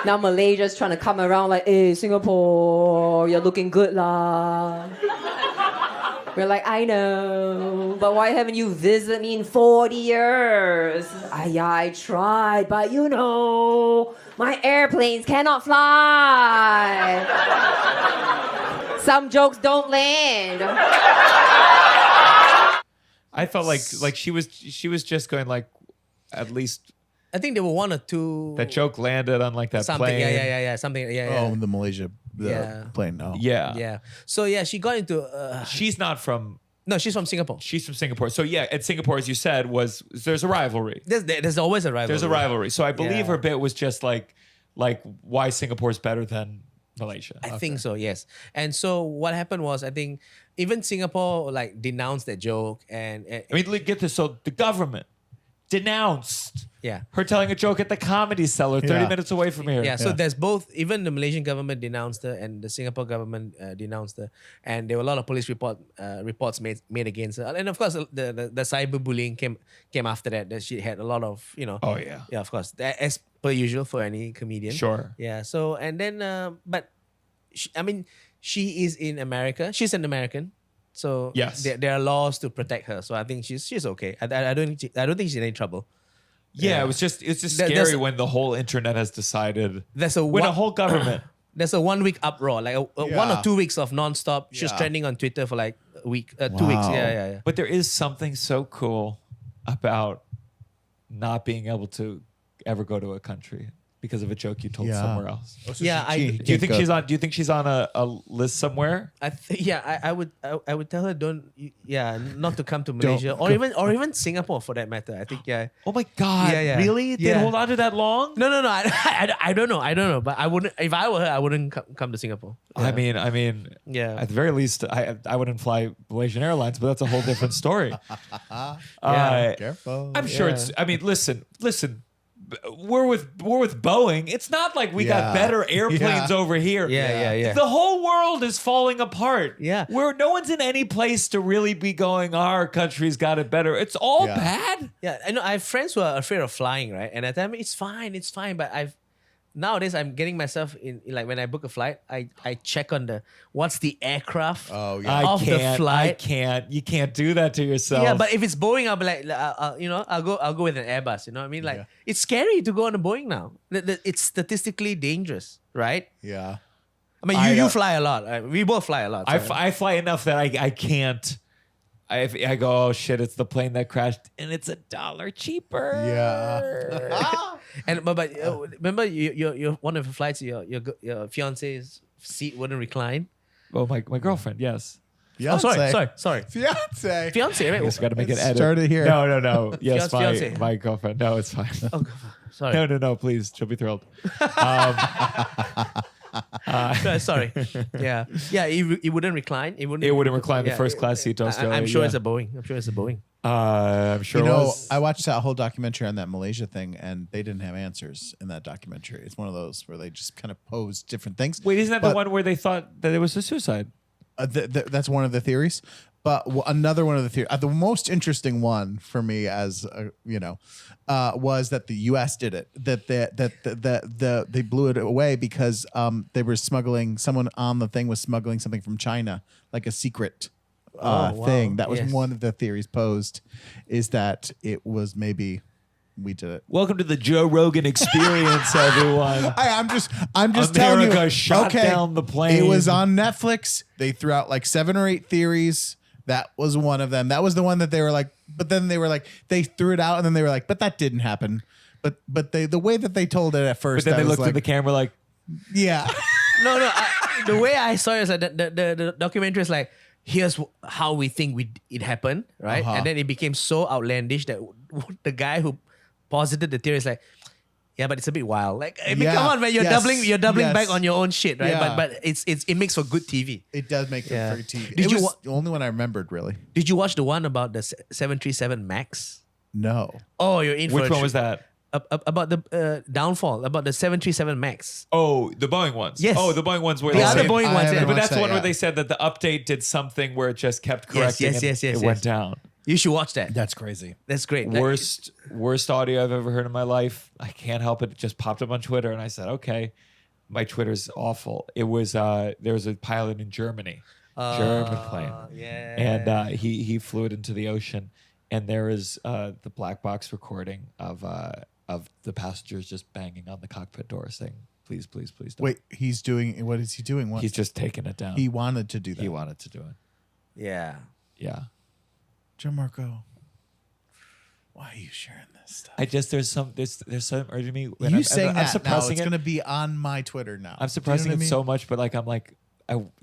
Now Malaysia's trying to come around like, hey, Singapore, you're looking good lah. We're like, I know, but why haven't you visited me in 40 years? I tried, but my airplanes cannot fly. Some jokes don't land. I felt like she was just going like, at least I think there were one or two. that joke landed on like that something. plane. Yeah. Something. Yeah. Oh, the Malaysia Yeah. plane. Oh. Yeah. Yeah. So yeah, she got into. She's not from. No, she's from Singapore. She's from Singapore. So yeah, at Singapore, as you said, there's a rivalry. There's always a rivalry. There's a rivalry. So I believe Yeah. her bit was just like why Singapore's better than Malaysia. I think so, yes. And so what happened was, I think even Singapore like denounced that joke, and I mean, get this. So the government denounced. Yeah. Her telling a joke at the Comedy Cellar 30 Yeah. minutes away from here. Yeah, so there's both. Even the Malaysian government denounced her, and the Singapore government denounced her, and there were a lot of police reports made against her. And of course, the cyberbullying came after that. That she had a lot of Oh, yeah. yeah, of course, as per usual for any comedian. Sure. Yeah. So and then but she is in America. She's an American. So Yes. there are laws to protect her. So I think she's okay. I don't think she's in any trouble. Yeah, it's just There's- scary when the whole internet has decided. There's a When a one- whole government. There's a 1 week uproar, like a 1 or Yeah. 2 weeks of nonstop. She's Yeah. trending on Twitter for like a week, 2 weeks. Wow. Yeah. But there is something so cool about not being able to ever go to a country because of a joke you told Yeah. somewhere else. Yeah, Do you think she's on? Do you think she's on a list somewhere? I would tell her not to come to Malaysia or even Singapore for that matter. I think Oh my God! Yeah. Really? They'd Yeah. hold on to that long? No. I don't know. But I wouldn't. If I were her, I wouldn't come to Singapore. I mean, Yeah. At the very least, I wouldn't fly Malaysian Airlines, but that's a whole different story. Careful. I'm sure it's. I mean, listen. We're with Boeing. It's not like we got Yeah. better airplanes Yeah. over here. Yeah. The whole world is falling apart. Yeah. Where no one's in any place to really be going, our country's got it better. It's all Yeah. bad. Yeah, I know. I have friends who are afraid of flying, right? And I tell them it's fine. But nowadays I'm getting myself in like when I book a flight, I check on what's the aircraft Oh, yeah. of the flight. I can't. You can't do that to yourself. Yeah, but if it's Boeing, I'll be like, I'll go with an Airbus. You know what I mean? Like, it's scary to go on a Boeing now. It's statistically dangerous, right? Yeah. I mean, you fly a lot. We both fly a lot. so- I fly enough that I can't. I go, oh shit! It's the plane that crashed, and it's $1 cheaper. Yeah. And but remember, your one of the flights, your fiance's seat wouldn't recline. Oh my girlfriend. Yes. Oh, sorry. Fiance. Fiance, right? I just got to make an It edit. started here. No. Yes, Fiance. my girlfriend. No, it's fine. Oh, sorry. No. Please, she'll be thrilled. Sorry. Yeah. It wouldn't recline. It wouldn't recline the first class seat to Australia. I'm sure yeah. it's a Boeing. I'm sure You it know, was. I watched that whole documentary on that Malaysia thing, and they didn't have answers in that documentary. It's one of those where they just kind of pose different things. Wait, isn't that the But- one where they thought that it was a suicide? That's one of the theories. But another one of the theories, the most interesting one for me, as was that the U.S. did it. That they blew it away because they were smuggling. Someone on the thing was smuggling something from China, like a secret wow. thing. That was Yes. one of the theories posed. Is that it was maybe we did it. Welcome to the Joe Rogan experience, everyone. I'm just telling you. America shot down the plane. It was on Netflix. They threw out like 7 or 8 theories. That was one of them. That was the one that they were like. But then they were like, they threw it out, and then they were like, but that didn't happen. But the way that they told it at first. But then I they was looked at the camera like, yeah. No. The way I saw it is that the documentary is like, here's how we think it happened, right? Uh-huh. And then it became so outlandish that the guy who posited the theory is like, yeah, but it's a bit wild. Like, I mean, Yeah. come on, man, you're Yes. doubling Yes. back on your own shit, right? Yeah. But it makes for good TV. It does make Yeah. it for TV. Did It you was wa- the only one I remembered really. Did you watch the one about the 737 Max? No. Oh, you're in for which one was that? About the downfall, about the 737 Max. Oh, the Boeing ones. Yes. Oh, the Boeing ones where The they other said- Boeing I ones, haven't yeah. But watched that's the that one where yet. they said that the update did something where it just kept correcting. yes, and it yes. went down. You should watch that. That's crazy. That's great. Worst audio I've ever heard in my life. I can't help it. It just popped up on Twitter, and I said, "Okay, my Twitter's awful." It was there was a pilot in Germany, German plane, Yeah. and he flew it into the ocean, and there is the black box recording of the passengers just banging on the cockpit door, saying, "Please, please, please don't." Wait, he's doing. What is he doing? What? He's just taking it down. He wanted to do that. He wanted to do it. Yeah. Yeah. Gianmarco, why are you sharing this stuff? There's some urging me. when You I'm saying that now, suppressing it's it. going to be on my Twitter now. I'm Do suppressing you know it what so much, but like I'm like,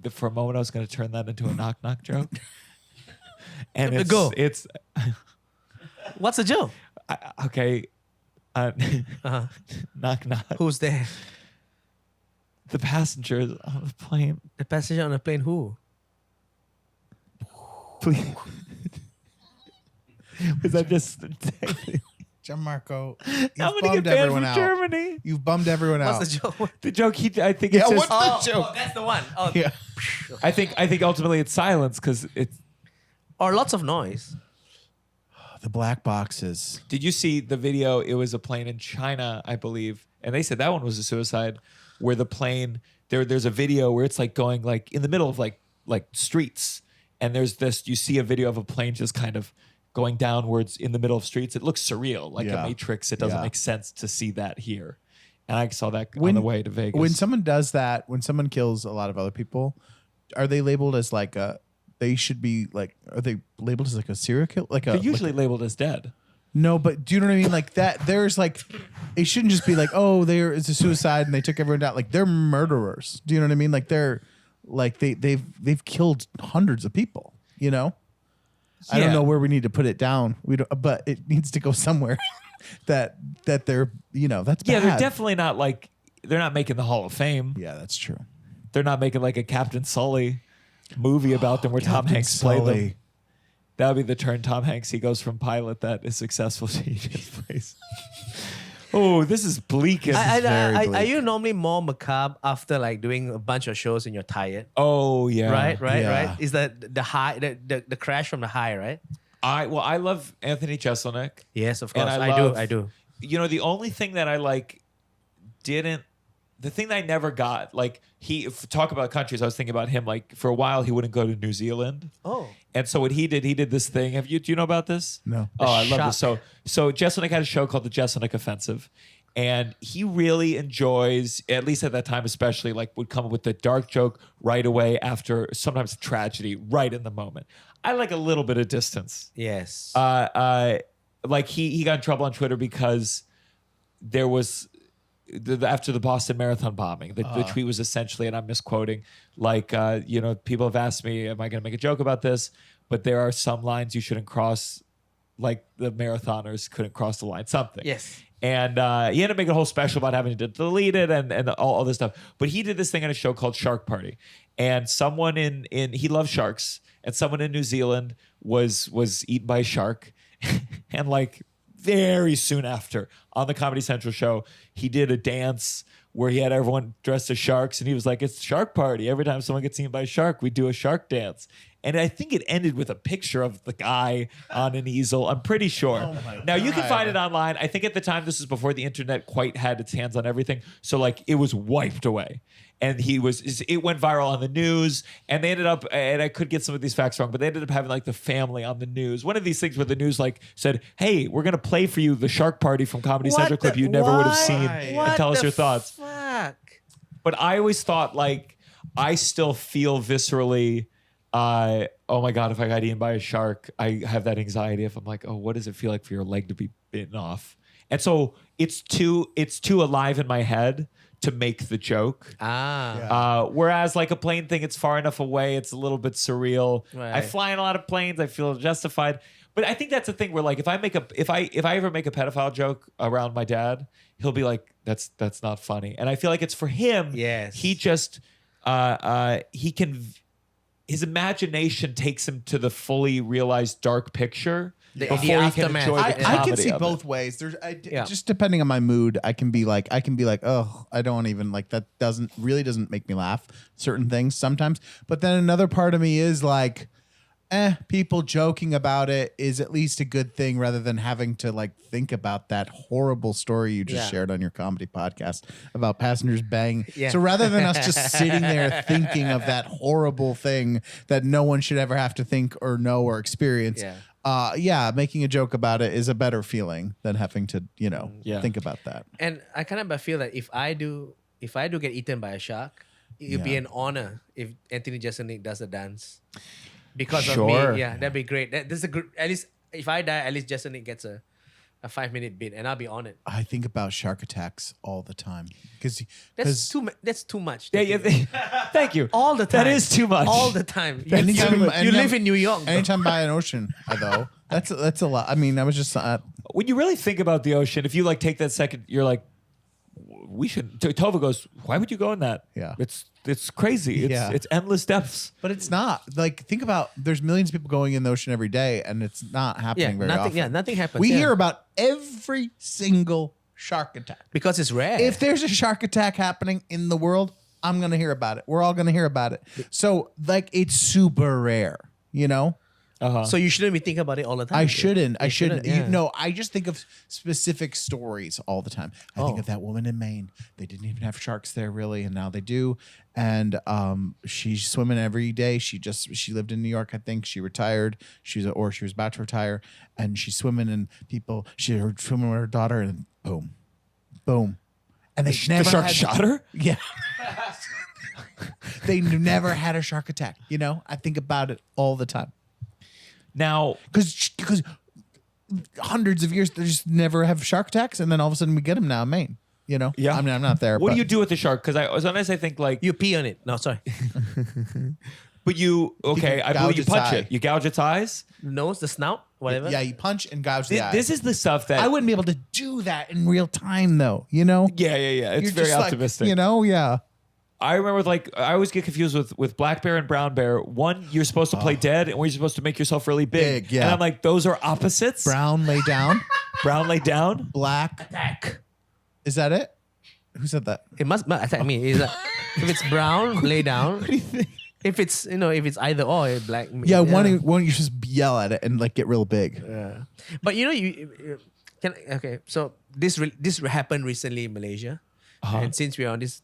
for a moment I was going to turn that into a knock knock joke, and it's Go. it's What's the joke? okay. Knock knock. Who's there? The passengers on the plane. The passenger on the plane. Who? Please. Was that just Gianmarco, I'm you've gonna get bummed banned everyone from out. Germany. You've bummed everyone out. What's the joke? The joke. I think Yeah, it's what's just. the joke? Oh, that's the one. Oh, Yeah. I think ultimately it's silence because it's. or lots of noise. The black boxes. Did you see the video? It was a plane in China, I believe, and they said that one was a suicide. Where the plane there's a video where it's like going like in the middle of like streets, and there's this. You see a video of a plane just kind of going downwards in the middle of streets. It looks surreal, like Yeah. a Matrix. It doesn't Yeah. make sense to see that here. And I saw that on the way to Vegas. When someone does that, when someone kills a lot of other people, are they labeled as like a? They should be like. Are they labeled as like a serial killer? Like they're usually labeled as dead. no, but do you know what I mean? Like that. There's like, it shouldn't just be like, oh, there is a suicide and they took everyone down. Like they're murderers. Do you know what I mean? Like they're like they've killed hundreds of people. You know. I don't Yeah. know where we need to put it down. We don't, but it needs to go somewhere that they're that's Yeah, bad. they're definitely not like they're not making the Hall of Fame. Yeah, that's true. They're not making like a Captain Sully movie about them where Tom Captain Hanks played them. Sully. That would be the turn Tom Hanks. He goes from pilot that is successful to his place. Oh, this is bleak. very Are bleak. you normally more macabre after like doing a bunch of shows and you're tired? Oh yeah. Yeah. Is that the high, the crash from the high, right? I love Anthony Jeselnik. Yes, of And course. I I do. You know, the only thing that I like the thing that I never got, like talk about countries, I was thinking about him, like for a while he wouldn't go to New Zealand. Oh. And so what he did this thing. Do you know about this? No. Oh, I love this. Shock. So Jeselnik had a show called The Jeselnik Offensive. And he really enjoys, at least at that time especially, like would come up with the dark joke right away after sometimes tragedy, right in the moment. I like a little bit of distance. Yes. Like he got in trouble on Twitter because there was after the Boston Marathon bombing, the tweet was essentially, and I'm misquoting, like people have asked me, am I going to make a joke about this? But there are some lines you shouldn't cross, like the marathoners couldn't cross the line. Something. Yes. And he ended up making a whole special about having to delete it and all this stuff. But he did this thing on a show called Shark Party, and someone in he loves sharks, and someone in New Zealand was eaten by a shark, and like very soon after on the Comedy Central show, he did a dance where he had everyone dressed as sharks, and he was like, "It's Shark Party. Every time someone gets eaten by a shark, we do a shark dance." And I think it ended with a picture of the guy on an easel. I'm pretty sure. Now you can find it online. I think at the time, this is before the internet quite had its hands on everything. So like it was wiped away. And it went viral on the news, and they ended up, and I could get some of these facts wrong, but they ended up having like the family on the news. One of these things where the news like said, "Hey, we're going to play for you the Shark Party from Comedy Central clip you never would have seen, and tell us your thoughts." Fuck. But I always thought, like, I still feel viscerally, oh my God, if I got eaten by a shark, I have that anxiety. If I'm like, oh, what does it feel like for your leg to be bitten off? And so it's too alive in my head to make the joke. Whereas like a plane thing, it's far enough away. It's a little bit surreal. Right. I fly in a lot of planes. I feel justified. But I think that's the thing where like if I ever make a pedophile joke around my dad, he'll be like, that's not funny. And I feel like it's for him. Yes. He just his imagination takes him to the fully realized dark picture before he can aftermath. enjoy the I comedy can see of both it. ways. There's Yeah. just depending on my mood, I can be like, oh, I don't even like that. Doesn't make me laugh. Certain things sometimes, but then another part of me is like, people joking about it is at least a good thing rather than having to like think about that horrible story you just shared on your comedy podcast about passengers bang. Yeah. So rather than us just sitting there thinking of that horrible thing that no one should ever have to think or know or experience. Making a joke about it is a better feeling than having to, think about that. And I kind of feel that if I do get eaten by a shark, it would be an honor if Anthony Jeselnik does a dance. Because of me, that'd be great. This is a good. At least if I die, at least Jeselnik gets a 5-minute bit, and I'll be on it. I think about shark attacks all the time because That's too much. Yeah. Thank you. All the time. That is too much. All the time. Anytime- You live in New York. bro. anytime by an ocean, though, that's a lot. I mean, I was just When you really think about the ocean, if you like take that second, you're like, we should. Tova goes, why would you go in that? Yeah. It's crazy. It's endless depths. But it's not. Like, think about, there's millions of people going in the ocean every day, and it's not happening very nothing. often. Yeah, nothing happens. We yeah. hear about every single shark attack. because it's rare. If there's a shark attack happening in the world, I'm going to hear about it. We're all going to hear about it. So, like, it's super rare, you know? so you shouldn't be thinking about it all the time. I shouldn't. I shouldn't. yeah. You know, I just think of specific stories all the time. I think of that woman in Maine. They didn't even have sharks there really, and now they do. And she's swimming every day. She lived in New York, I think. She retired. She was about to retire, and she's swimming and she was swimming with her daughter, and boom, boom, and they never The shark had, shot her? Yeah. They never had a shark attack. You know, I think about it all the time. Now, Because hundreds of years they just never have shark attacks, and then all of a sudden we get them now in Maine. You know, Yeah. I mean, I'm not there. what but do you do with the shark? Because sometimes I think like, You pee on it. No, sorry. but I gouge believe you its punch eye. it. You gouge its eyes. Nose, the snout, whatever. Yeah, you punch and gouge the eye. This is the stuff that I wouldn't be able to do that in real time, though. You know, Yeah. It's You're very just like, optimistic. you know, yeah. I remember I always get confused with black bear and brown bear. One, you're supposed to play dead, and one, you're supposed to make yourself really big. Big, yeah. And I'm like, those are opposites. Brown lay down, Brown lay down. black Attack. Is that it? Who said that? It must attack me. Is that, if it's brown, lay down. What do you think? If it's if it's either or, black. Yeah, why don't you just yell at it and like get real big? Yeah. But you know you can okay. So this happened recently in Malaysia. And since we're on this,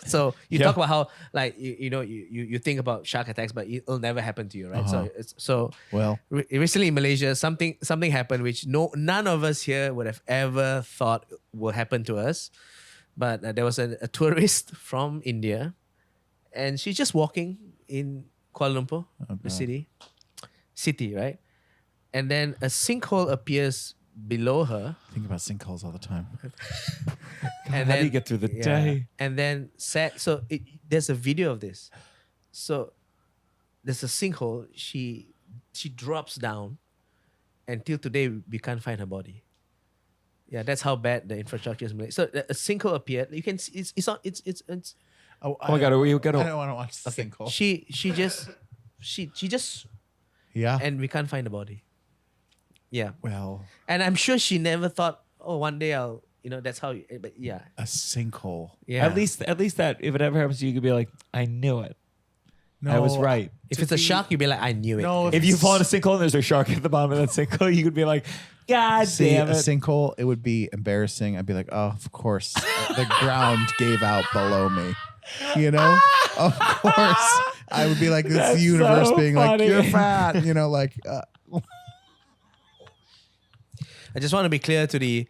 so you talk about how like you think about shark attacks, but it'll never happen to you, right? So Well, recently in Malaysia, something happened which none of us here would have ever thought would happen to us. But there was a tourist from India, and she's just walking in Kuala Lumpur, the city, right? And then a sinkhole appears below her. I think about sinkholes all the time. And How do you get through the day? And then there's a video of this. So there's a sinkhole. She drops down, and till today we can't find her body. Yeah, that's how bad the infrastructure is. So a sinkhole appeared. You can see it's Oh Oh my God, we got I don't want to watch the sinkhole. she just Yeah. and we can't find the body. Yeah. Well, And I'm sure she never thought, oh, one day I'll, that's how you, but yeah. a sinkhole. Yeah. At least that if it ever happens to you, you could be like, I knew it. I was right. If it's a shark, you'd be like, I knew it. No, If you fall in a sinkhole and there's a shark at the bottom of that sinkhole, you could be like, God See damn a it. sinkhole, it would be embarrassing. I'd be like, oh, of course, the ground gave out below me. You know, of course, I would be like this That's universe so being funny. like, you're fat. You know, like. I just want to be clear to the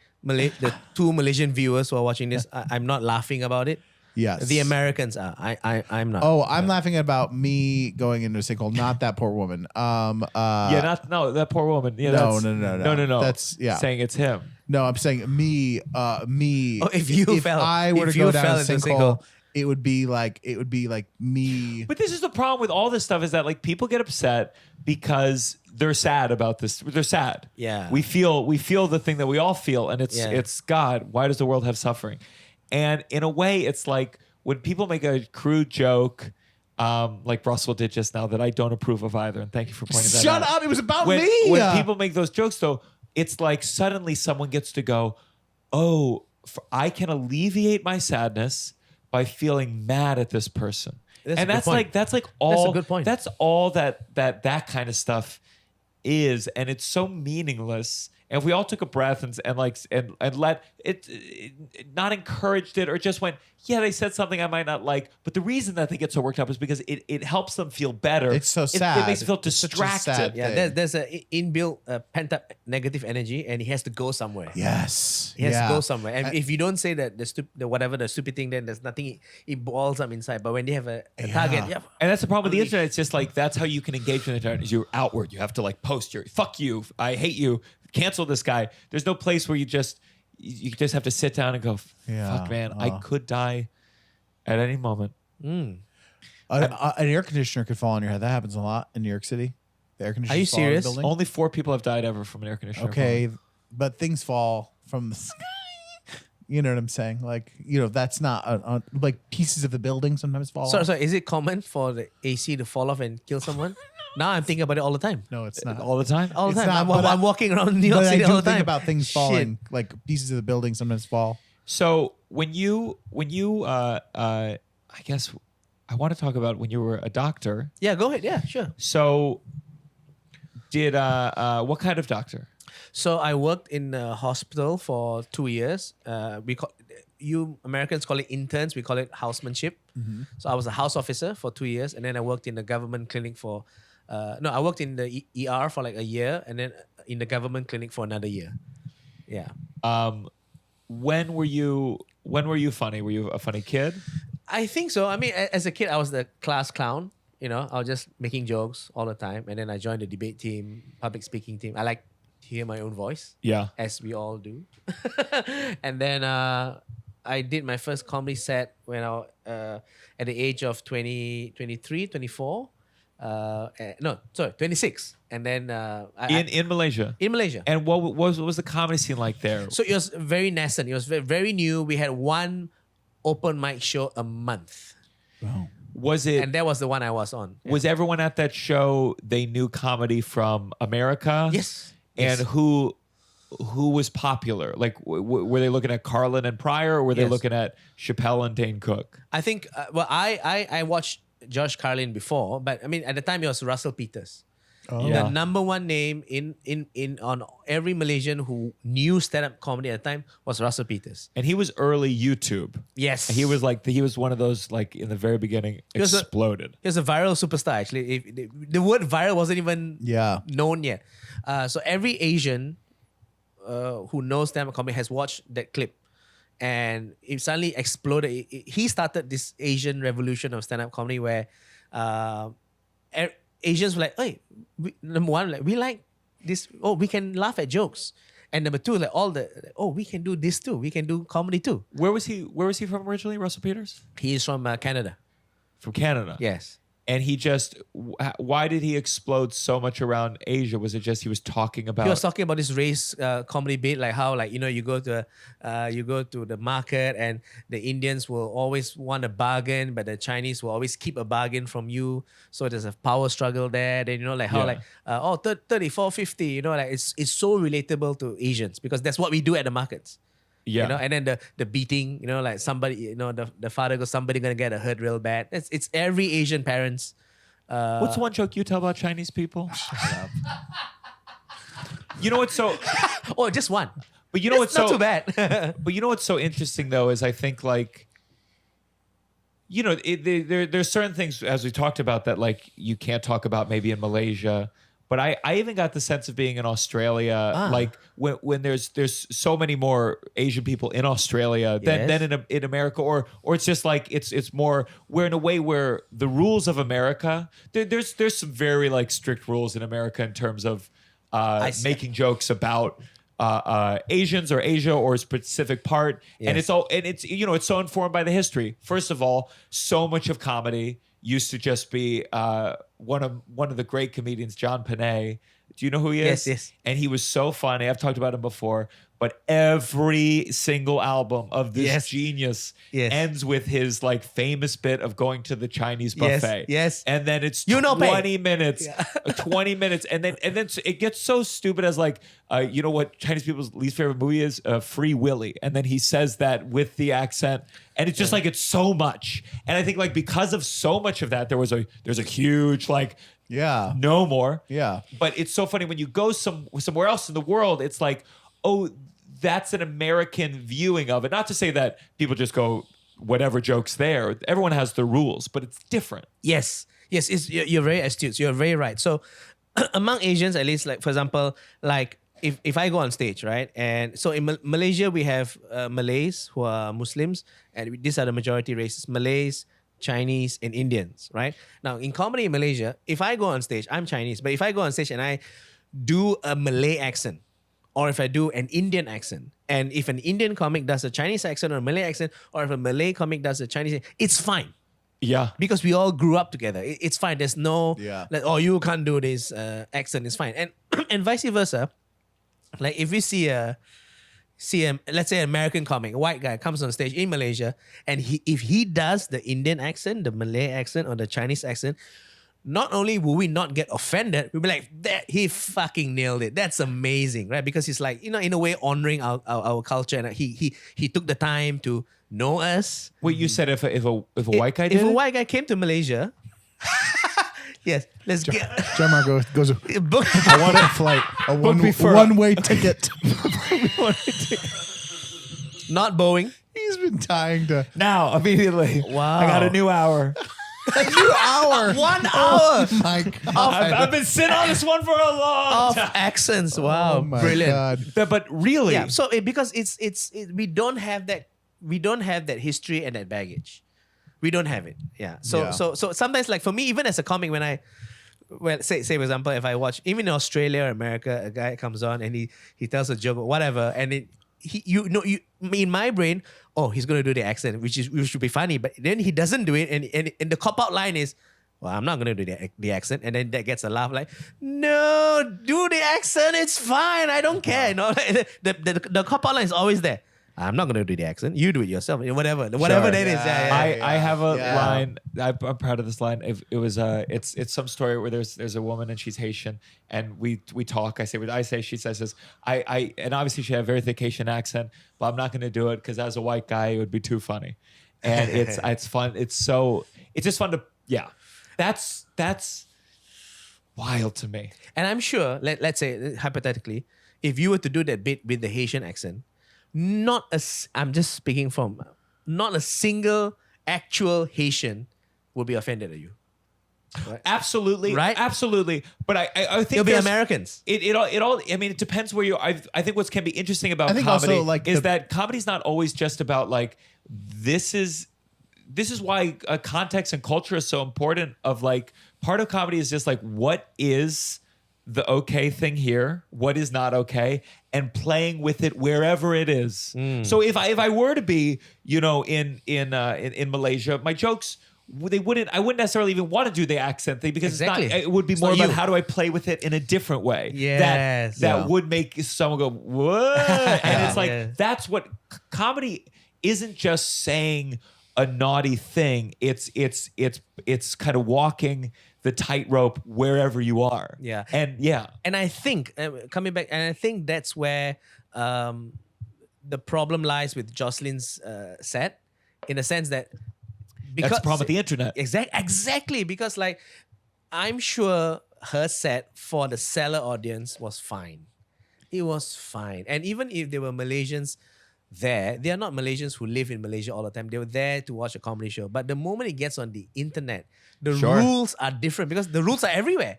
two Malaysian viewers who are watching this. I'm not laughing about it. Yes. The Americans are. I'm not. Oh, I'm laughing about me going into a sinkhole, not that poor woman. That poor woman. Yeah, No. No. That's saying it's him. No, I'm saying me. Oh, if I were to you go down fell a into a sinkhole, it would be like me. But this is the problem with all this stuff is that like people get upset because they're sad about this. They're sad. Yeah. We feel the thing that we all feel, and it's God. Why does the world have suffering? And in a way, it's like when people make a crude joke, like Russell did just now, that I don't approve of either. And thank you for pointing that out. Shut up! It was about When me. people make those jokes, though, it's like suddenly someone gets to go, oh, I can alleviate my sadness by feeling mad at this person. That's a and good that's point. like that's like all a good point. That's all that kind of stuff is, and it's so meaningless. And if we all took a breath and let it not encouraged it or just went, yeah, they said something I might not like, but the reason that they get so worked up is because it helps them feel better. It's so sad. It makes them feel It's such a distracted. sad Yeah, thing. there's a inbuilt pent up negative energy, and he has to go somewhere. Yes. He has to go somewhere. And if you don't say that the stupid thing, then there's nothing. It boils up inside. But when they have a target, yeah. And that's the problem with the internet. It's just like that's how you can engage with the internet. Is you're outward. You have to like post your fuck you, I hate you, cancel this guy. There's no place where you just have to sit down and go, fuck man, I could die at any moment. An air conditioner could fall on your head. That happens a lot in New York City. The air conditioner. Are you serious? Only 4 people have died ever from an air conditioner. Okay, but things fall from the sky. You know what I'm saying? Like, that's not like pieces of the building sometimes fall off. Sorry, is it common for the AC to fall off and kill someone? Now I'm thinking about it all the time. No, it's not. All the time? All the It's time. not, but I'm walking around New York But I City do all the think time. about things Shit. falling, like pieces of the building sometimes fall. So when you I guess I want to talk about when you were a doctor. Yeah, go ahead. Yeah, sure. So did what kind of doctor? So I worked in a hospital for 2 years. You Americans call it interns. We call it housemanship. So I was a house officer for 2 years, and then I worked in the government clinic for. I worked in the ER for like a year, and then in the government clinic for another year. Yeah. When were you funny? Were you a funny kid? I think so. I mean, as a kid, I was the class clown. I was just making jokes all the time, and then I joined the debate team, public speaking team. I like to hear my own voice. Yeah. As we all do. And then I did my first comedy set when I at the age of 23, 24. 26. And then In Malaysia. in Malaysia. And what was the comedy scene like there? So it was very nascent. It was very, very new. We had one open mic show a month. Wow. Was it? And that was the one I was on. Was everyone at that show? They knew comedy from America. Yes. And Yes. who was popular? Like, were they looking at Carlin and Pryor, or were they Yes. looking at Chappelle and Dane Cook? I think, I watched Josh Carlin before, but I mean, at the time it was Russell Peters. Oh. Yeah. The number one name in on every Malaysian who knew stand-up comedy at the time was Russell Peters. And he was early YouTube. Yes. He was one of those, like, in the very beginning, was a- exploded. He was a viral superstar, actually. The word viral wasn't even Yeah. known yet. So every Asian who knows stand-up comedy has watched that clip. And it suddenly exploded. He started this Asian revolution of stand-up comedy where Asians were like, hey, number one, like, we like this. Oh, we can laugh at jokes. And number two, like we can do this too. We can do comedy too. Where was he from originally, Russell Peters? He is from Canada. From Canada. Yes. And he just, why did he explode so much around Asia? Was it just he was talking about? He was talking about this race comedy bit, like how, like, you go to the market and the Indians will always want a bargain, but the Chinese will always keep a bargain from you. So there's a power struggle there. Then like how Yeah. 34, 50. Like it's so relatable to Asians because that's what we do at the markets. Yeah. And then the beating, like somebody, the father goes, somebody gonna get hurt real bad. It's every Asian parents. What's one joke you tell about Chinese people? You know what's so, Oh, just one. but you know what's Not so too bad. But you know what's so interesting though is I think, like, there's certain things, as we talked about, that like you can't talk about maybe in Malaysia. But I even got the sense of being in Australia, like when there's so many more Asian people in Australia than in America, or it's just like it's more, where in a way where the rules of America, there's some very like strict rules in America in terms of making jokes about Asians or Asia or a specific part, and it's so informed by the history. First of all, so much of comedy used to just be one of the great comedians, John Panay. Do you know who he is? Yes. And he was so funny. I've talked about him before. But every single album of this genius ends with his like famous bit of going to the Chinese buffet. Yes. And then it's You know, 20 minutes. 20 minutes. And then it gets so stupid as like, you know what Chinese people's least favorite movie is? Free Willy. And then he says that with the accent. And it's just like, it's so much. And I think like because of so much of that, there's a huge like, Yeah. no more. Yeah. But it's so funny when you go somewhere else in the world, it's like, oh, that's an American viewing of it. Not to say that people just go whatever jokes there. Everyone has their rules, but it's different. Yes, you're very astute. You're very right. So among Asians, at least, like for example, like if I go on stage, right, and so in Malaysia we have Malays who are Muslims, and these are the majority races: Malays, Chinese, and Indians, right? Now in comedy in Malaysia, if I go on stage, I'm Chinese, but if I go on stage and I do a Malay accent, or if I do an Indian accent, and if an Indian comic does a Chinese accent or a Malay accent, or if a Malay comic does a Chinese accent, it's fine. Yeah. Because we all grew up together. It's fine. There's no, like, oh, you can't do this accent. It's fine. And and vice versa. Like if we see see let's say an American comic, a white guy comes on stage in Malaysia, and if he does the Indian accent, the Malay accent, or the Chinese accent, not only will we not get offended, we'll be like, that he fucking nailed it. That's amazing, right? Because he's like, in a way honoring our culture, and he took the time to know us. Wait, you said if a white guy did If a it? white guy came to Malaysia, yes, let's get Gianmarco goes, book. I want a flight, a one-way ticket. Not Boeing. He's been dying to. Now, immediately. Wow. I got a new hour. A new hour. 1 hour My God. I've been sitting on this one for a long of time. accents. Wow, Oh my brilliant. God. But really, Yeah, so because we don't have that history and that baggage. We don't have it. Yeah. So Yeah. so sometimes, like for me, even as a comic, when say for example, if I watch even in Australia or America, a guy comes on and he tells a joke or whatever, and in my brain, oh, he's gonna do the accent, which should be funny, but then he doesn't do it, and the cop out line is, well, I'm not gonna do the accent, and then that gets a laugh like, no, do the accent, it's fine, I don't care. You know, the cop out line is always there. I'm not gonna do the accent. You do it yourself. Whatever that is. Yeah. I have a Yeah. line. I'm proud of this line. It was it's some story where there's a woman and she's Haitian, and we talk. I say what I say. She says this. And obviously she had a very thick Haitian accent, but I'm not going to do it because as a white guy it would be too funny. And it's fun. It's just fun to That's wild to me. And I'm sure, let's say hypothetically, if you were to do that bit with the Haitian accent, I'm just speaking from, not a single actual Haitian will be offended at you. Right? Absolutely, Right? Absolutely. But I think They'll be there's- Americans. It all. I mean, it depends where you. I think what can be interesting about I think comedy also, like, is that comedy's not always just about like this is why context and culture is so important. Of like part of comedy is just like what is the okay thing here, what is not okay, and playing with it wherever it is. So if I were to be, in Malaysia, my jokes. I wouldn't necessarily even want to do the accent thing because Exactly. it would be It's more not about you. how do I play with it in a different way. Yes. That would make someone go, what? And it's like, Yeah. that's what comedy isn't just saying a naughty thing. It's kind of walking the tightrope wherever you are. Yeah. And And I think, coming back, and I think that's where the problem lies with Jocelyn's set, in the sense that because that's the problem with the internet. Exactly, because like I'm sure her set for the seller audience was fine. It was fine. And even if there were Malaysians there, they are not Malaysians who live in Malaysia all the time. They were there to watch a comedy show. But the moment it gets on the internet, the Sure. rules are different because the rules are everywhere.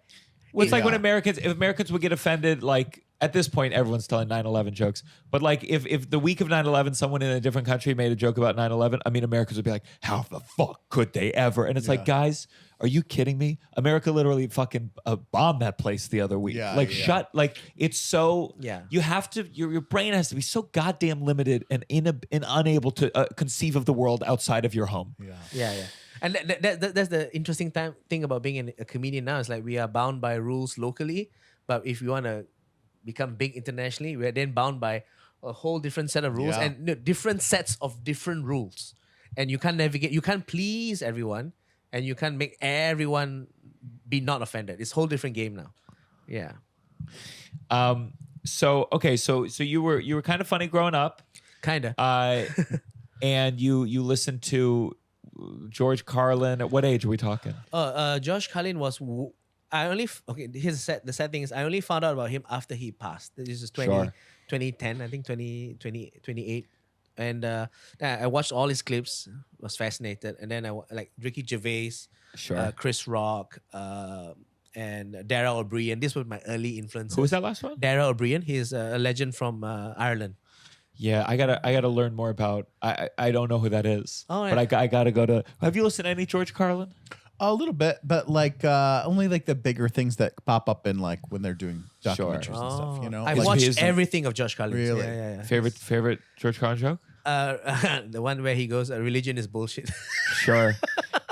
Well, it's like when Yeah. if Americans would get offended, like at this point, everyone's telling 9/11 jokes. But like if the week of 9/11, someone in a different country made a joke about 9/11, I mean, Americans would be like, how the fuck could they ever? And it's like, guys, are you kidding me? America literally fucking bombed that place the other week. Yeah, like yeah. shut, like it's so, Yeah. you have to, your brain has to be so goddamn limited and unable to conceive of the world outside of your home. Yeah. And that's the interesting thing about being a comedian now. Is like we are bound by rules locally, but if we want to become big internationally, we're then bound by a whole different set of rules Yeah. and different sets of different rules. And you can't navigate, you can't please everyone, and you can't make everyone be not offended. It's a whole different game now. Yeah. So you were kind of funny growing up. Kinda. And you listened to George Carlin. At what age are we talking? Josh Carlin was. Here's the sad thing is I only found out about him after he passed. This is 2010, I think 2028. And I watched all his clips, was fascinated. And then I like Ricky Gervais, Sure. Chris Rock, and Dara O'Brien. This was my early influences. Who was that last one? Dara O'Brien. He's a legend from Ireland. Yeah, I gotta learn more about. I don't know who that is. Oh, but I gotta go to. Have you listened to any George Carlin? A little bit, but like only like the bigger things that pop up in like when they're doing documentaries and stuff. You know, I like, watched his- everything of Josh Carlin. Really? Yeah. Favorite George Carlin joke? The one where he goes, religion is bullshit. Sure.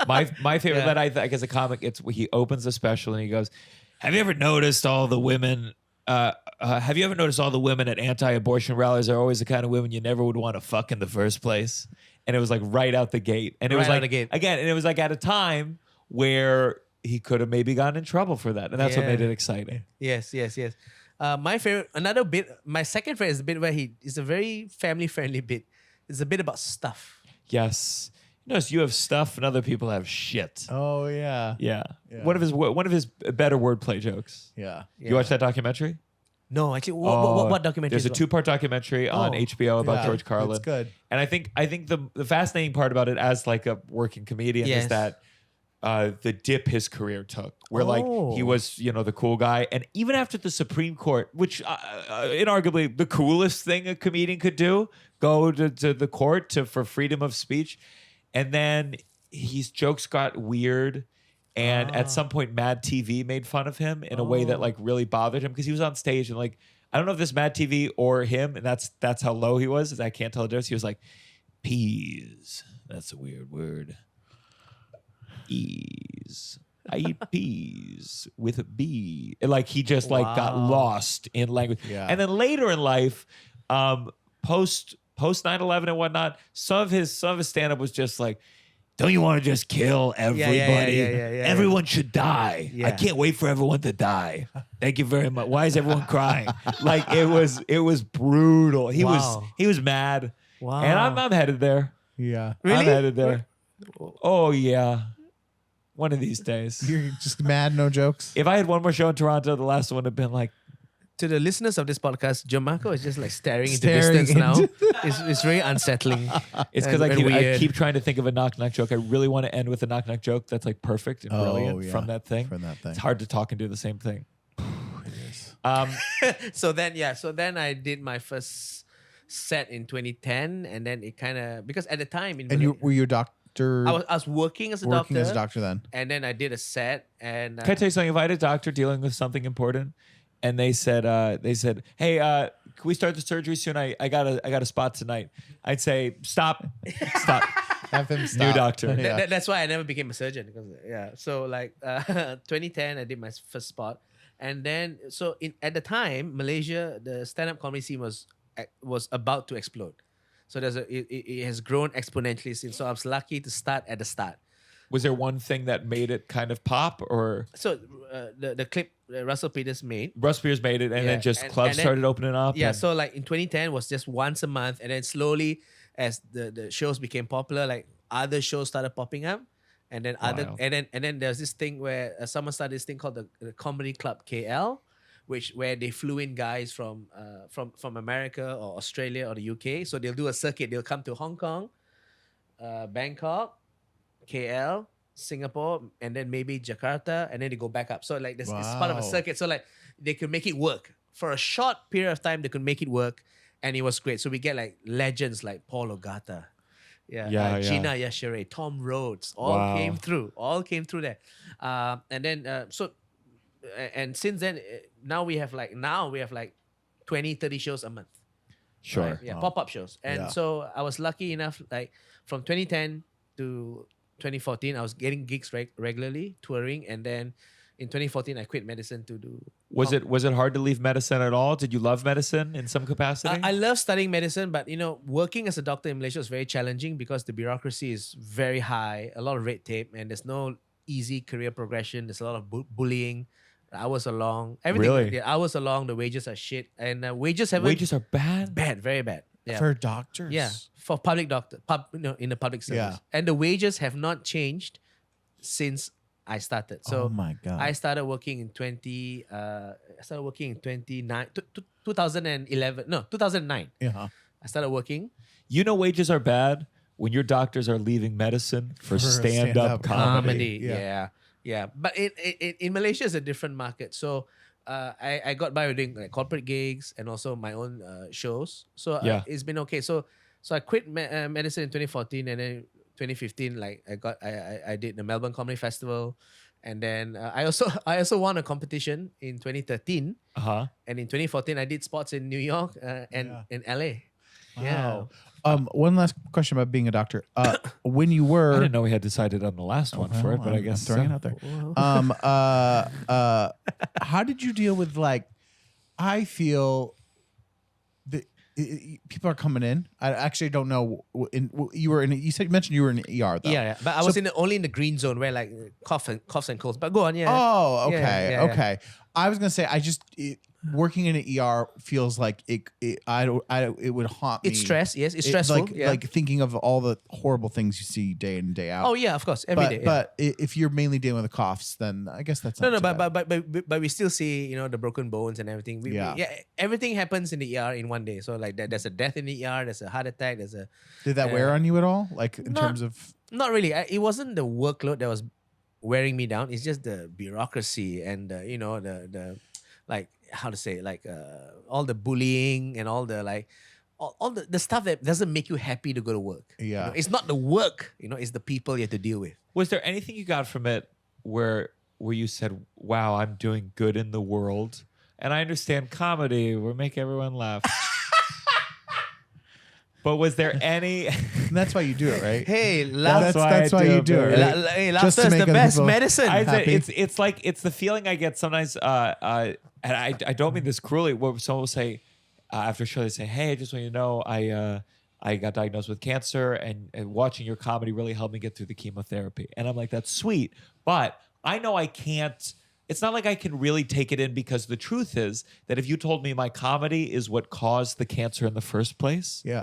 My favorite Yeah. that I think as a comic, it's he opens the special and he goes, "Have you ever noticed all the women have you ever noticed all the women at anti-abortion rallies are always the kind of women you never would want to fuck in the first place? And it was like right out the gate. And it was Right out like, the gate. again, and it was like at a time where he could have maybe gotten in trouble for that. And that's what Yeah. made it exciting. Yes. My favorite, another bit, my second favorite is the bit where it's a very family-friendly bit. It's a bit about stuff. Yes. Notice you have stuff and other people have shit. Oh yeah. Yeah. One of his better wordplay jokes. Yeah. You watch that documentary? No, actually, what documentary? There's a is it? 2-part documentary on HBO about Yeah, George Carlin. it's good. And I think the fascinating part about it as like a working comedian Yes. is that the dip his career took, where like he Oh. was, the cool guy, and even after the Supreme Court, which inarguably the coolest thing a comedian could do, go to the court for freedom of speech, and then his jokes got weird. And at some point, Mad TV made fun of him in a way that like really bothered him because he was on stage and like, I don't know if this Mad TV or him, and that's how low he was. I can't tell the difference. He was like, peas. That's a weird word. Ease. I eat peas with a B. And, like he just like got lost in language. Yeah. And then later in life, post 9/11 and whatnot, some of his stand up was just like, don't you want to just kill everybody? yeah. Everyone should die. Yeah. I can't wait for everyone to die. Thank you very much. Why is everyone crying? Like it was brutal. He Wow. was mad. Wow. And I'm headed there. Yeah. I'm Really? headed there. Oh yeah. One of these days. You're just mad, no jokes. If I had one more show in Toronto, the last one would have been like, To the listeners of this podcast, Gianmarco is just like staring into Staring distance now. into- It's very unsettling. it's because and I weird. keep trying to think of a knock-knock joke. I really want to end with a knock-knock joke that's like perfect and brilliant yeah. from that thing. From that thing. It's hard to talk and do the same thing. So then I did my first set in 2010, and then it kind of, because at the time in And were you a doctor? I was working as a working doctor. as a doctor then. And then I did a set, and Can I tell you something? If I had a doctor dealing with something important, and they said, "Hey, can we start the surgery soon? I got a spot tonight." I'd say, "Stop, stop." Have him New stop. doctor. Yeah. that's why I never became a surgeon. Because, so like 2010, I did my first spot, and then at the time, Malaysia, the stand-up comedy scene was about to explode. So it has grown exponentially since. So I was lucky to start at the start. Was there one thing that made it kind of pop, or So the clip Russell Peters made. Russ Spears made it, and Yeah, then just and clubs then- started opening up? Yeah, and- so like in 2010 was just once a month, and then slowly as the shows became popular, like other shows started popping up, and then Wild. and then there's this thing where someone started this thing called the Comedy Club KL, where they flew in guys from America or Australia or the UK. So they'll do a circuit. They'll come to Hong Kong, Bangkok, KL, Singapore, and then maybe Jakarta, and then they go back up. So like this it's part of a Wow. circuit. So like they could make it work. For a short period of time, they could make it work, and it was great. So we get like legends like Paul Ogata, Yeah. Gina Yashere, Tom Rhodes, all Wow. came through there. And then and since then, now we have like 20, 30 shows a month. Sure. Right? Yeah, pop-up shows. And Yeah. so I was lucky enough, like from 2010 to 2014, I was getting gigs regularly, touring, and then in 2014, I quit medicine to do. Was it hard to leave medicine at all? Did you love medicine in some capacity? I love studying medicine, but working as a doctor in Malaysia is very challenging because the bureaucracy is very high, a lot of red tape, and there's no easy career progression. There's a lot of bullying. Hours are long. Everything. Really? Yeah, hours are long. The wages are shit, and wages haven't. Wages are bad. bad, very bad. Yeah. For doctors. Yeah, for public doctor, in the public service, Yeah. and the wages have not changed since I started. So Oh my God. I started working in 2011. No, 2009. Yeah. I started working. You know wages are bad when your doctors are leaving medicine for stand-up stand-up comedy. Yeah. But in Malaysia, it's a different market. So I got by with doing like corporate gigs and also my own shows. So Yeah. it's been okay. So I quit medicine in 2014, and then 2015, like I did the Melbourne Comedy Festival, and then I also won a competition in 2013, Uh-huh. and in 2014 I did spots in New York and in LA. Wow. One last question about being a doctor. When you I were didn't know we had decided on the last one for it, but I guess I'm throwing so. it out there. How did you deal with like I feel that people are coming in. I actually don't know. You mentioned you were in the ER though. Yeah. But I was only in the green zone where like coughs and colds. But go on, yeah. Oh, Yeah, okay, yeah. okay. I was gonna say working in an ER feels like it would haunt me. It's stress. Yes, it's It- stressful. Like thinking of all the horrible things you see day in and day out. oh yeah, of course, every day. Yeah. But if you're mainly dealing with the coughs, then I guess that's not No, too bad. but we still see the broken bones and everything. Yeah. Everything happens in the ER in one day. So like there's a death in the ER, there's a heart attack, there's a Did that wear on you at all? Like in Not- terms of not really. It wasn't the workload that was wearing me down. It's just the bureaucracy and the like how to say like all the bullying and all the like all the stuff that doesn't make you happy to go to work. Yeah. It's not the work. It's the people you have to deal with. Was there anything you got from it where you said, "Wow, I'm doing good in the world"? And I understand comedy will make everyone laugh. But was there any? and that's why you do it, right? Hey, that's why why I do you it, do it. baby. Right? laughter Just to is make the other best people medicine. I happy. say it's the feeling I get sometimes. And I don't mean this cruelly. Where someone will say after a show, they say, "Hey, I just want you to know I got diagnosed with cancer, and watching your comedy really helped me get through the chemotherapy." And I'm like, "That's sweet," but I know I can't. It's not like I can really take it in because the truth is that if you told me my comedy is what caused the cancer in the first place, Yeah.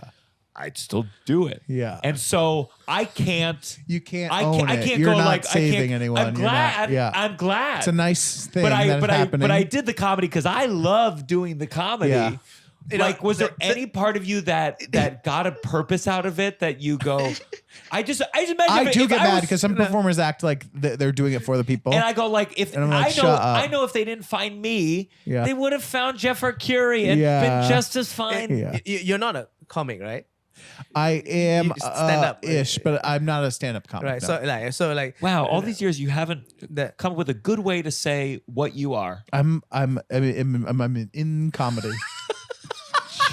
I'd still do it. Yeah. And so I can't. You can't I own can't, I it. can't You're go not like saving I can't, anyone. I'm You're not- glad. yeah. I'm glad. It's a nice thing but that is happening. I did the comedy because I love doing the comedy. Yeah. Like, was there any part of you that got a purpose out of it that you go? I just imagine. I if do get I mad was- because some performers act like they're doing it for the people. And I go like, if And I'm like, I shut up. I know if they didn't find me, Yeah. they would have found Jeff Arcuri and Yeah. been just as fine. Yeah. You're not a comic, right? I am You stand up, ish, but I'm not a stand-up comic. Right. no. So like Wow, all these years you haven't the- come up with a good way to say what you are. I'm in comedy.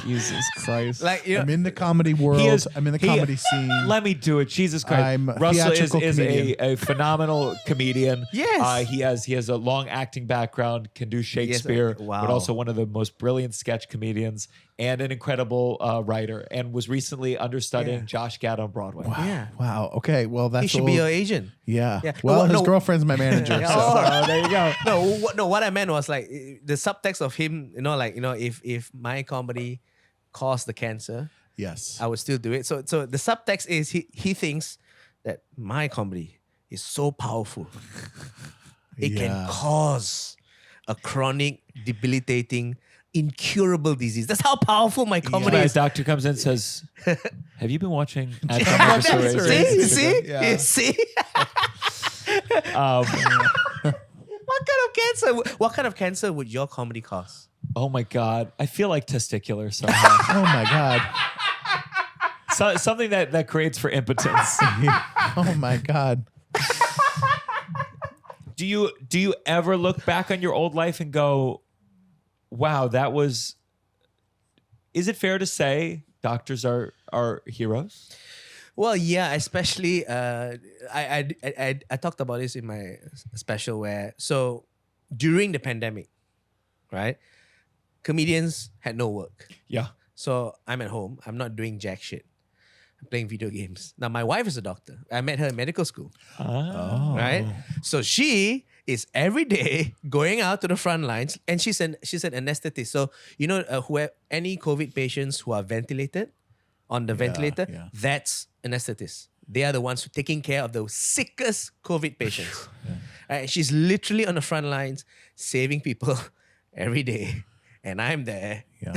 Jesus Christ. like I'm in the comedy world. I'm in the comedy scene. Let me do it. Jesus Christ. I'm a Russell theatrical is comedian. a phenomenal comedian. Yes. He has a long acting background, can do Shakespeare, wow. but also one of the most brilliant sketch comedians and an incredible writer, and was recently understudying Yeah. Josh Gad on Broadway. Yeah. Wow. Okay. Well, that's He should what be we'll- your agent. Yeah. Yeah. Well, No, his no. girlfriend's my manager. Yeah. so. Oh, there you go. No, what I meant was like the subtext of him, if my comedy caused the cancer, Yes. I would still do it. So the subtext is he thinks that my comedy is so powerful. It Yeah. can cause a chronic, debilitating, incurable disease. That's how powerful my comedy Sometimes is. doctor comes in and says, "Have you been watching Gianmarco Soresi?" See? Yeah. See? Um, What kind of cancer would your comedy cause? oh my God. I feel like testicular somehow. Oh my God. Something that creates for impotence. Oh my God. Do you ever look back on your old life and go, wow, that was, is it fair to say doctors are heroes? Well, yeah, especially I talked about this in my special where so during the pandemic, right? Comedians had no work. Yeah. So I'm at home. I'm not doing jack shit. I'm playing video games. Now my wife is a doctor. I met her in medical school. Oh. Right? So she is every day going out to the front lines, and she's an anesthetist. So who any COVID patients who are ventilated on the ventilator, yeah. that's anesthetists. They are the ones who are taking care of the sickest COVID patients. Right? She's literally on the front lines saving people every day. And I'm there. Yeah.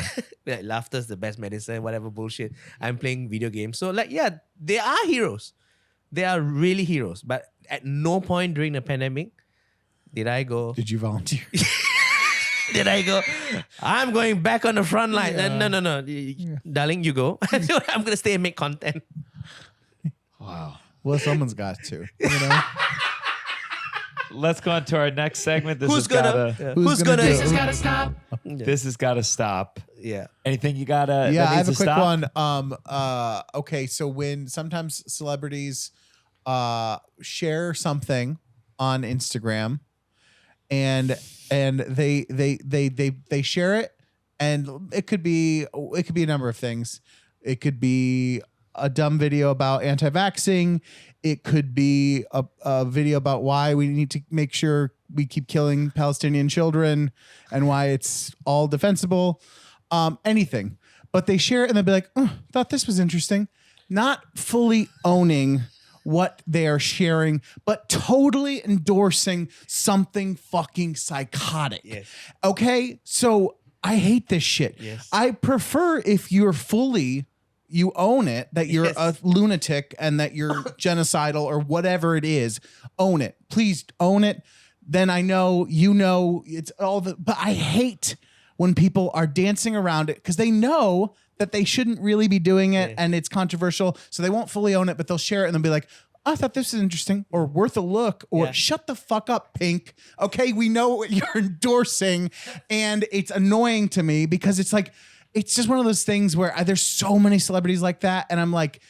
Like, laughter's the best medicine, whatever bullshit. I'm playing video games. So they are heroes. They are really heroes. But at no point during the pandemic did I go, Did you volunteer? I'm going back on the front line. No. Darling, you go. I'm going to stay and make content. Wow. Well, someone's got to. You know? Let's go on to our next segment. This Who's has gonna? gotta, Who's gonna do This it? has got to stop. this has got to stop. Yeah. Anything you gotta? Yeah, that I have needs a to quick stop? one. Okay, so when sometimes celebrities share something on Instagram and they share it, and it could be a number of things. It could be a dumb video about anti-vaxxing. It could be a video about why we need to make sure we keep killing Palestinian children and why it's all defensible. Anything. But they share it and they'll be like, oh, thought this was interesting. Not fully owning what they are sharing, but totally endorsing something fucking psychotic. Yes. Okay? So I hate this shit. Yes. I prefer if you own it, that you're Yes. a lunatic and that you're genocidal or whatever it is. Own it. Please own it. Then I know, it's all but I hate when people are dancing around it because they know that they shouldn't really be doing it and it's controversial. So they won't fully own it, but they'll share it and they'll be like, I thought this was interesting or worth a look or shut the fuck up, Pink. Okay, we know what you're endorsing. And it's annoying to me because it's like, it's just one of those things where there's so many celebrities like that. And I'm like,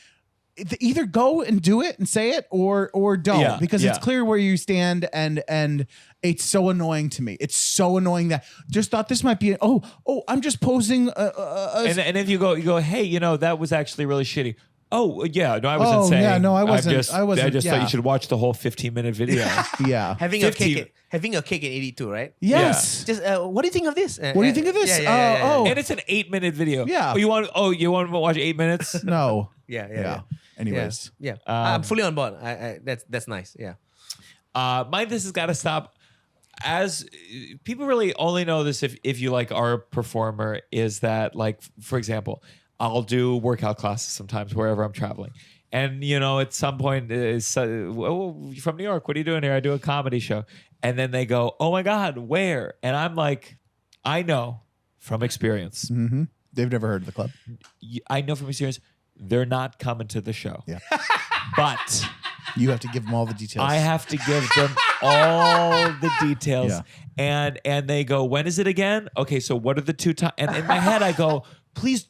either go and do it and say it or don't, because it's clear where you stand. And it's so annoying to me. It's so annoying that just thought this might be, I'm just posing. And if you go, hey, that was actually really shitty. Oh yeah, no, I wasn't saying. Yeah, no, I wasn't. I just thought you should watch the whole 15-minute video. Yeah. Having a cake in 82, right? Yes. Just what do you think of this? What do you think of this? Yeah. And it's an 8-minute video. Yeah. Oh, you want to watch 8 minutes? No. Yeah. Anyways. Yeah. I'm fully on board. That's nice. Yeah. Mine, this has got to stop. As people really only know this if you like are a performer, is that like, for example, I'll do workout classes sometimes wherever I'm traveling. And, at some point, from New York, what are you doing here? I do a comedy show. And then they go, oh my God, where? And I'm like, I know from experience. Mm-hmm. They've never heard of the club. I know from experience, they're not coming to the show. Yeah. But you have to give them all the details. I have to give them all the details. Yeah. And they go, when is it again? Okay, so what are the 2 times? And in my head, I go, please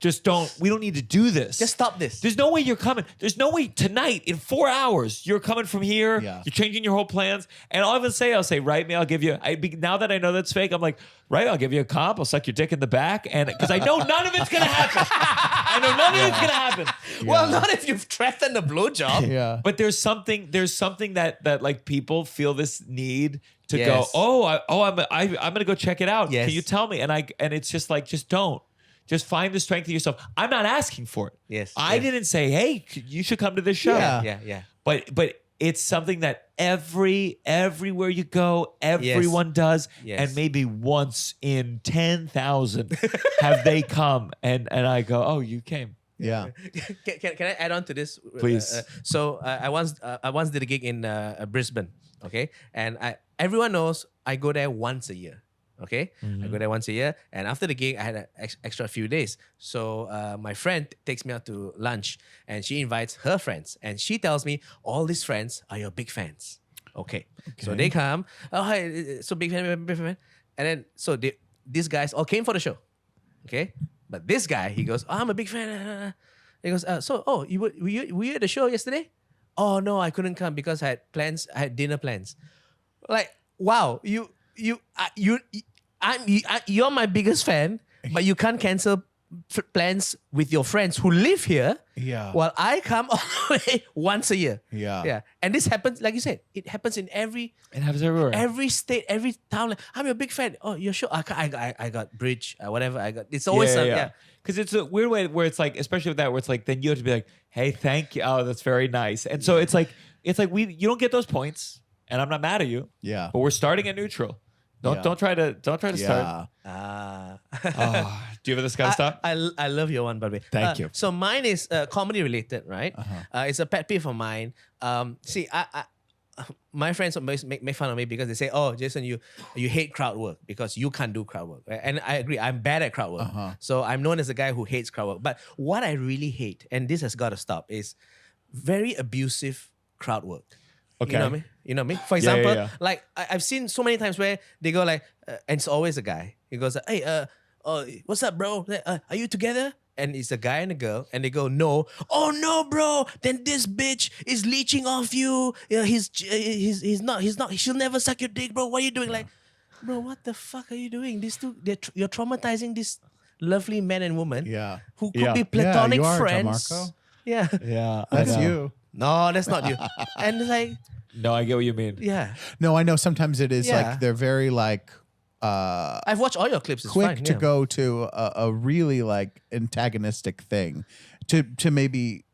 just we don't need to do this. Just stop this. There's no way you're coming. There's no way tonight in 4 hours you're coming from here. Yeah. You're changing your whole plans. And I'll say, write me. I'll give you. Now that I know that's fake, I'm like, right. I'll give you a comp. I'll suck your dick in the back, and because I know none of it's gonna happen. I know none of it's gonna happen. Well, not if you've threatened a blowjob. Yeah. But there's something that like people feel this need to Yes. go. I'm gonna go check it out. Yes. Can you tell me? And it's just like, just don't. Just find the strength in yourself. I'm not asking for it. Yes. I didn't say, hey, you should come to this show. Yeah. But it's something that everywhere you go, everyone does. Yes. And maybe once in 10,000 have they come. And I go, oh, you came. Yeah. Can I add on to this? Please. So I once did a gig in Brisbane. Okay, and everyone knows I go there once a year. Okay, I go there once a year, and after the gig, I had an extra few days. So my friend takes me out to lunch, and she invites her friends, and she tells me all these friends are your big fans. Okay. So they come. Oh hi, so big fan, and then so these guys all came for the show. Okay, but this guy, he goes, I'm a big fan. He goes, were you at the show yesterday? Oh no, I couldn't come because I had plans. I had dinner plans. Like, wow, you're my biggest fan, but you can't cancel plans with your friends who live here. Yeah. While I come all the way once a year. Yeah. And this happens, like you said, it happens in It happens everywhere. every state, every town. Like, I'm your big fan. Oh, you're sure? I got bridge, whatever. I got. It's always yeah. Because it's a weird way where it's like, especially with that, where it's like, then you have to be like, hey, thank you. Oh, that's very nice. And so it's like you don't get those points, and I'm not mad at you. Yeah. But we're starting at neutral. Don't try to start. Do you have this kind of stuff? I love your one, by the way. Thank you. So mine is comedy related, right? It's a pet peeve of mine. See, my friends always make fun of me because they say, "Oh, Jason, you hate crowd work because you can't do crowd work." Right? And I agree. I'm bad at crowd work, so I'm known as a guy who hates crowd work. But what I really hate, and this has got to stop, is very abusive crowd work. Okay. You know me? For example, yeah. like I've seen so many times where they go like, and it's always a guy. He goes, hey, what's up, bro? Are you together? and it's a guy and a girl, and they go, no, oh no, bro, then this bitch is leeching off you. Yeah, he's not, she'll never suck your dick, bro. What are you doing? Like, bro, what the fuck are you doing? These two, you're traumatizing this lovely man and woman Yeah. who could Yeah. be platonic you are, friends. Gianmarco. Yeah. Yeah, I That's know. you. No, that's not you. And it's like, No, I get what you mean. yeah. No, I know sometimes it is Yeah. like they're very like I've watched all your clips. It's quick fine, to yeah. go to a really like antagonistic thing to maybe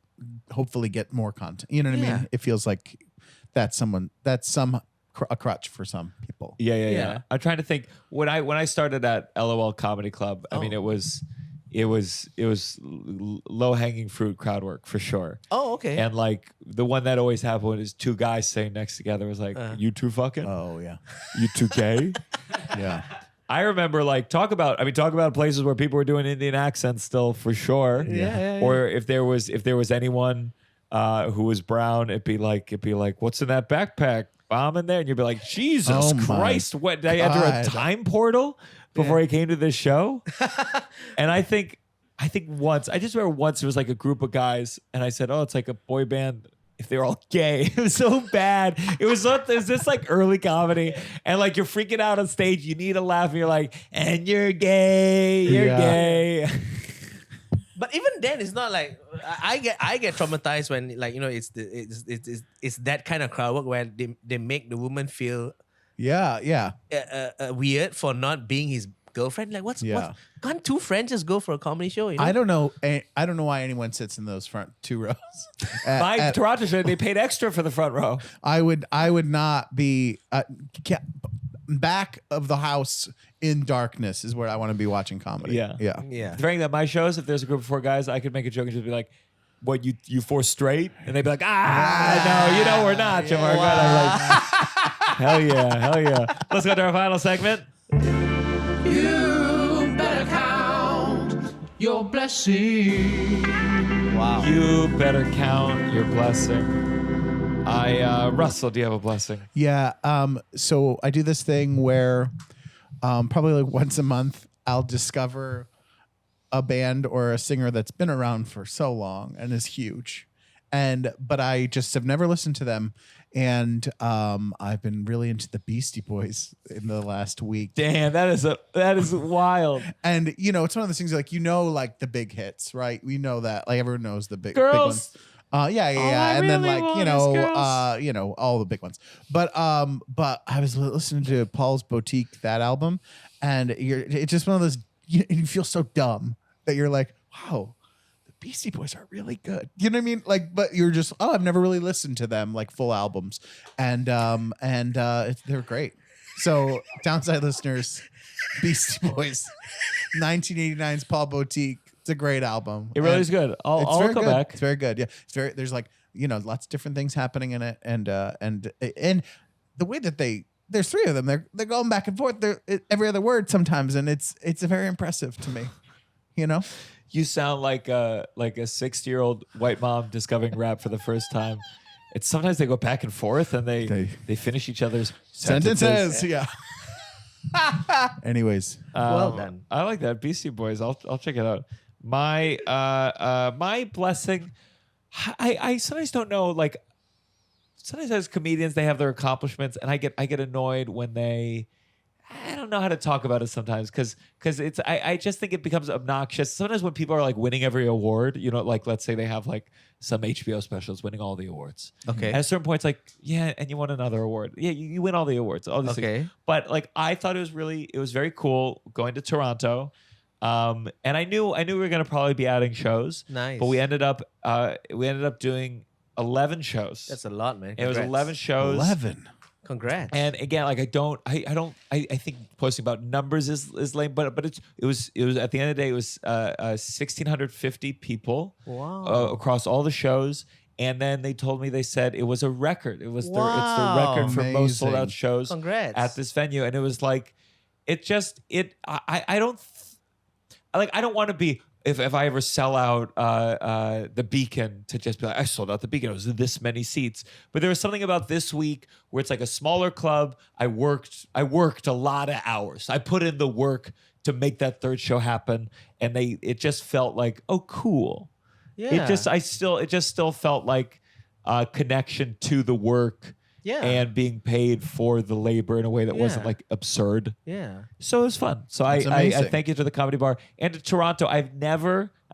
hopefully get more content. You know what I Yeah. mean? It feels like that's a crutch for some people. Yeah. Yeah. I'm trying to think when I started at LOL Comedy Club. I mean, it was low hanging fruit crowd work for sure. Oh, okay. And like the one that always happened is two guys sitting next together was like, you two fucking, Oh yeah. you two gay. Yeah. I remember like talk about places where people were doing Indian accents still for sure. Yeah. Or if there was anyone who was brown, it'd be like, what's in that backpack? Bomb in there, and you'd be like, Jesus Oh my Christ, what did I enter a God. time portal before I came to this show? And I think once I just remember once it was like a group of guys, and I said, oh, it's like a boy band. If they're all gay, it was so bad. It was this like early comedy, and like you're freaking out on stage. You need a laugh, and you're like, and you're gay, you're Yeah. gay. But even then, it's not like I get traumatized when like it's that kind of crowd work where they make the woman feel Yeah. weird for not being his girlfriend. Like what's can't two friends just go for a comedy show? You know? I don't know why anyone sits in those front two rows. My Toronto show, they paid extra for the front row. I would not be back of the house in darkness is where I want to be watching comedy. Yeah. Yeah. The thing that my shows, if there's a group of 4 guys, I could make a joke and just be like, "What you 4 straight?" And they'd be like, no, we're not, Gianmarco." And I'm like, hell yeah. Let's go to our final segment. You better count your blessings. Wow. You better count your blessing. Russell, do you have a blessing? Yeah. So I do this thing where probably like once a month I'll discover a band or a singer that's been around for so long and is huge. But I just have never listened to them. And I've been really into the Beastie Boys in the last week. Damn, that is wild. And it's one of those things like like the big hits, right? We know that like everyone knows the big Girls. big ones. Yeah. I And then really like want is girls. all the big ones. But I was listening to Paul's Boutique, that album, and it's just one of those you feel so dumb that you're like, wow, the Beastie Boys are really good. You know what I mean? Like, but you're just I've never really listened to them like full albums, and they're great. So downside listeners, Beastie Boys, 1989's Paul Boutique. It's a great album. It really And is good. I'll very go good. back. It's very good. Yeah, it's very. There's like lots of different things happening in it, and the way that there's 3 of them. They're going back and forth. Every other word sometimes, and it's very impressive to me. You sound like a 60-year-old white mom discovering rap for the first time. It's sometimes they go back and forth and they finish each other's sentences. Yeah. Anyways, Well done. I like that Beastie Boys. I'll check it out. My my blessing. I sometimes don't know. Like sometimes as comedians, they have their accomplishments, and I get annoyed when I don't know how to talk about it sometimes because it's I just think it becomes obnoxious. Sometimes when people are like winning every award, like let's say they have like some HBO specials winning all the awards. Okay. At a certain point, it's like, yeah, and you won another award. Yeah, you win all the awards. All these Okay. things. But like I thought it was very cool going to Toronto. And I knew we were gonna probably be adding shows. Nice. But we ended up doing 11 shows. That's a lot, man. It was Congrats. 11 shows. 11. Congrats. And again, like I think posting about numbers is lame, but it was at the end of the day it was 1,650 people across all the shows, and then they said it was a record. It's the record for most sold out shows Congrats. at this venue, and it was like I don't want to be. If I ever sell out the Beacon to just be like, I sold out the Beacon, it was this many seats. But there was something about this week where it's like a smaller club. I worked a lot of hours. I put in the work to make that third show happen, and it just felt like, oh, cool. Yeah. It just still felt like a connection to the work. Yeah. And being paid for the labor in a way that wasn't Yeah. like absurd. Yeah. So it was fun. So I amazing. thank you to the Comedy Bar and to Toronto. I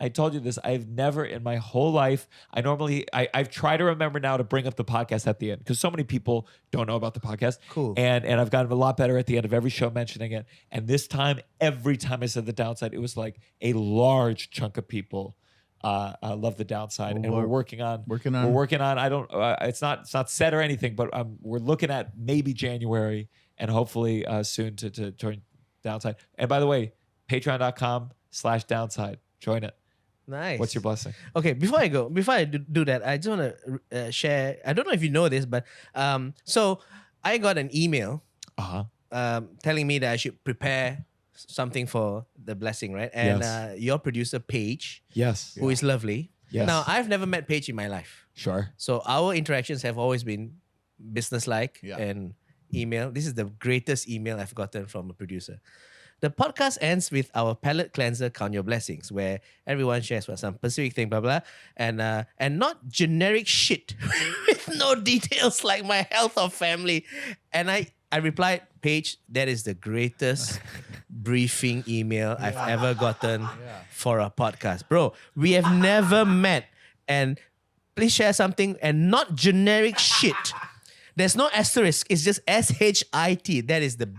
told you this, I've never in my whole life, I've tried to remember now to bring up the podcast at the end because so many people don't know about the podcast. Cool. And I've gotten a lot better at the end of every show mentioning it. And this time, every time I said the downside, it was like a large chunk of people love the downside, and we're working on. I don't. It's not set or anything, but we're looking at maybe January and hopefully soon to join downside. And by the way, patreon.com/downside. Join it. Nice. What's your blessing? Okay, before I do that, I just want to share. I don't know if you know this, but so I got an email telling me that I should prepare something for the blessing, right? And Yes. your producer Paige, Yes. who is lovely. Yes. Now I've never met Paige in my life, Sure. so our interactions have always been businesslike Yeah. and email. This is the greatest email I've gotten from a producer. The podcast ends with our palate cleanser, Count Your Blessings, where everyone shares what some specific thing, blah, blah, and not generic shit with no details like my health or family. And I replied, Paige, that is the greatest briefing email I've ever gotten for a podcast. Bro, we have never met, and please share something and not generic shit. There's no asterisk. It's just SHIT. That is the...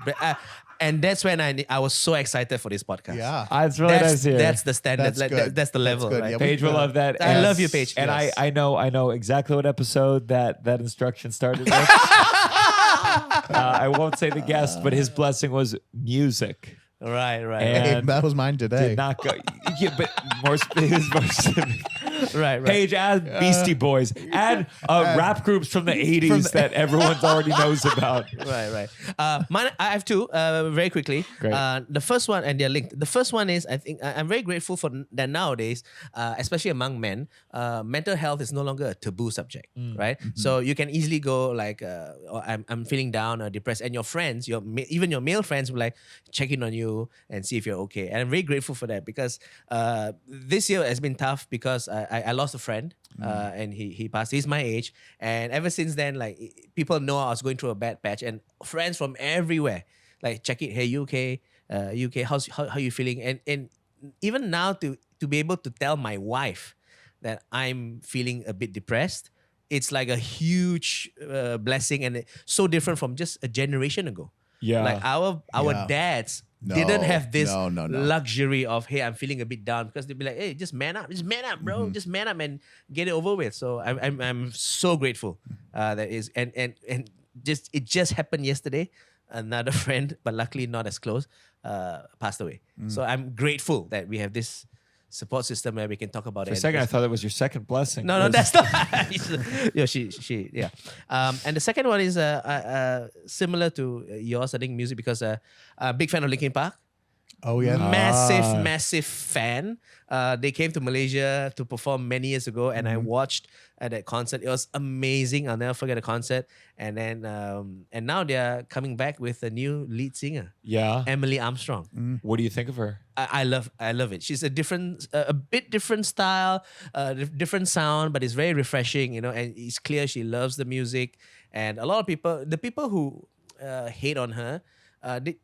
and that's when I was so excited for this podcast. Yeah. It's really nice to hear. That's the standard. That's good. That's the level. That's good. Right? Yeah, Paige will love that. I love you, Paige. And Yes. I know exactly what episode that instruction started with. I won't say the guest, but his blessing was music. Right. Hey, And that was mine today. did not go. Yeah, but it was more specific. right. Paige, add Beastie Boys, add rap groups from the 80s that everyone already knows about. Right. Mine, I have two. Very quickly. Great. The first one, and they're linked. The first one is, I think I'm very grateful for that nowadays, especially among men, mental health is no longer a taboo subject, right? Mm-hmm. So you can easily go like, oh, I'm feeling down or depressed, and your friends, even your male friends, will like check in on you and see if you're okay. And I'm very grateful for that because this year has been tough because I lost a friend and he passed. He's my age, and ever since then, like people know I was going through a bad patch, and friends from everywhere like check it. Hey, you okay? You okay? How you feeling? And even now to be able to tell my wife that I'm feeling a bit depressed, it's like a huge blessing, and so different from just a generation ago. Yeah. Like our Yeah. dads No, didn't have this no. luxury of, hey, I'm feeling a bit down, because they'd be like, hey, just man up, bro, just man up and get it over with. So I'm so grateful that is and just it just happened yesterday. Another friend, but luckily not as close, passed away. So I'm grateful that we have this support system where we can talk about For it. a second, I thought that was your second blessing. No, that's not. She. And the second one is similar to yours, I think, music, because big fan of Linkin Park. Oh yeah. Massive fan. They came to Malaysia to perform many years ago, and I watched at that concert. It was amazing. I'll never forget the concert. And then and now they're coming back with a new lead singer, Yeah. Emily Armstrong. What do you think of her? I love it. She's a bit different style, different sound, but it's very refreshing, and it's clear she loves the music. And a lot of people, the people who hate on her, they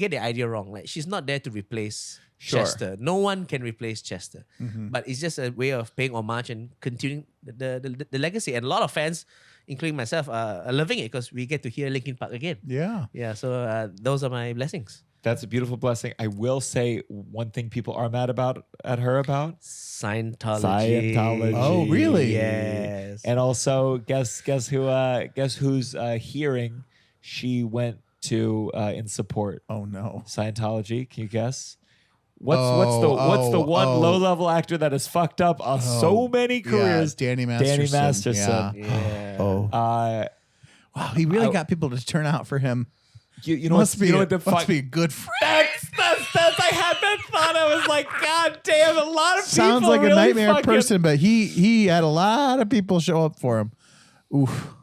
get the idea wrong. Like, she's not there to replace Chester. No one can replace Chester, but it's just a way of paying homage and continuing the legacy. And a lot of fans, including myself, are loving it because we get to hear Linkin Park again. Yeah. So those are my blessings. That's a beautiful blessing. I will say one thing people are mad about Scientology. Oh, really? Yes. And also, guess who's hearing she went to in support Oh no. Scientology. Can you guess? What's the one low level actor that has fucked up on so many careers? Yeah, Danny Masterson. Yeah. Oh. Wow, he really got people to turn out for him. You know Must what? You know what the must be a good friend. That's I had that thought. I was like, God damn! A lot of Sounds people like a really nightmare fucking- person, but he had a lot of people show up for him. Oof.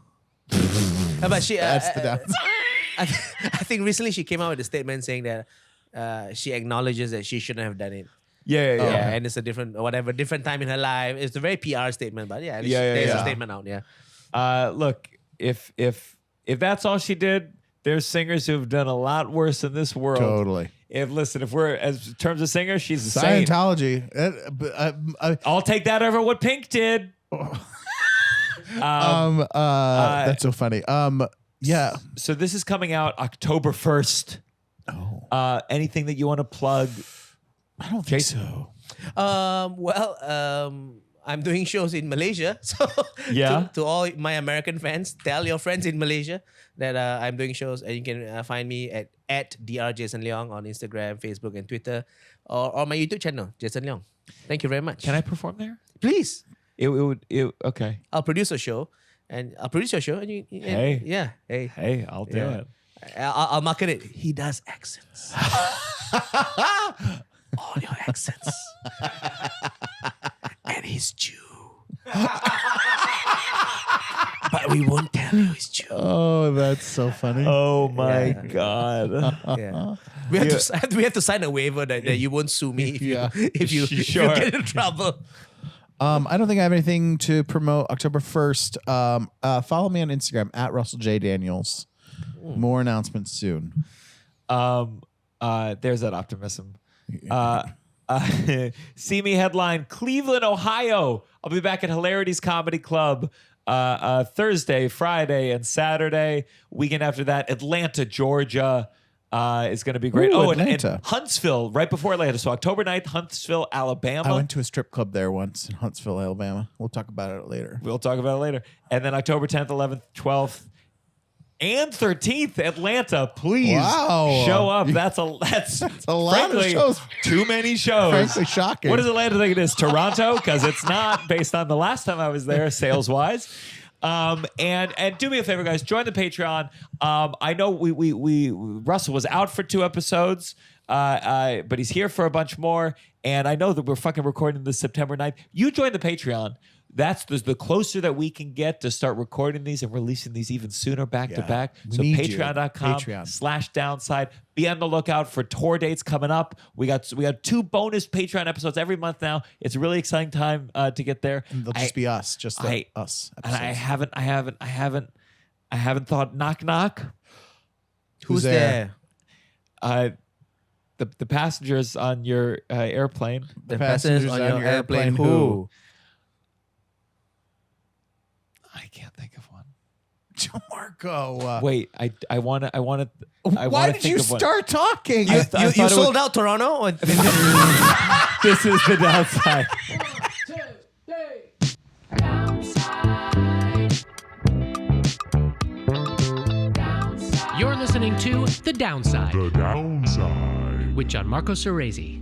But she, That's the downside. I think recently she came out with a statement saying that she acknowledges that she shouldn't have done it. Yeah. Yeah, and it's a different time in her life. It's a very PR statement, but yeah, there's a statement out. Yeah. Look, if that's all she did, there's singers who've done a lot worse in this world. Totally. If we're as in terms of singers, she's a saint. Scientology. I'll take that over what Pink did. That's so funny. Yeah. So this is coming out October 1st. Oh. Anything that you want to plug? I don't think so. I'm doing shows in Malaysia. So to all my American fans, tell your friends in Malaysia that I'm doing shows, and you can find me at Dr. Jason Leong on Instagram, Facebook, and Twitter, or my YouTube channel, Jason Leong. Thank you very much. Can I perform there? Please. It would okay. I'll produce a show, and I'll produce your show, and you. Hey, I'll do it. I'll market it. He does accents. All your accents. And he's Jew. But we won't tell you he's Jew. Oh, that's so funny. Oh my God. Yeah. We have to sign a waiver that you won't sue me if you get in trouble. I don't think I have anything to promote. October 1st. Follow me on Instagram at Russell J. Daniels. More announcements soon. There's that optimism. See me headline Cleveland, Ohio. I'll be back at Hilarities Comedy Club Thursday, Friday, and Saturday. Weekend after that, Atlanta, Georgia is going to be great. Ooh, and Atlanta. Huntsville, right before Atlanta. So October 9th, Huntsville, Alabama. I went to a strip club there once in Huntsville, Alabama. We'll talk about it later. We'll talk about it later. And then October 10th, 11th, 12th, and 13th, Atlanta. Please show up. That's a lot of shows. Too many shows. Frankly shocking. What does Atlanta think it is? Toronto? Because it's not based on the last time I was there, sales wise. And do me a favor, guys. Join the Patreon. I know we Russell was out for 2 episodes, but he's here for a bunch more. And I know that we're fucking recording this September 9th. You join the Patreon. That's the closer that we can get to start recording these and releasing these even sooner back to back. So patreon.com/downside. Be on the lookout for tour dates coming up. We got 2 bonus Patreon episodes every month now. It's a really exciting time to get there. And they'll just be us, us. Episodes. And I haven't thought knock knock. Who's there? The passengers on your airplane. The passengers on your airplane. Who? I can't think of one. Gianmarco. Wait, I want to. Why did you start talking? You sold out Toronto? This is the downside. 1, 2, 3. Downside. Downside. You're listening to The Downside. The Downside. With Gianmarco Soresi.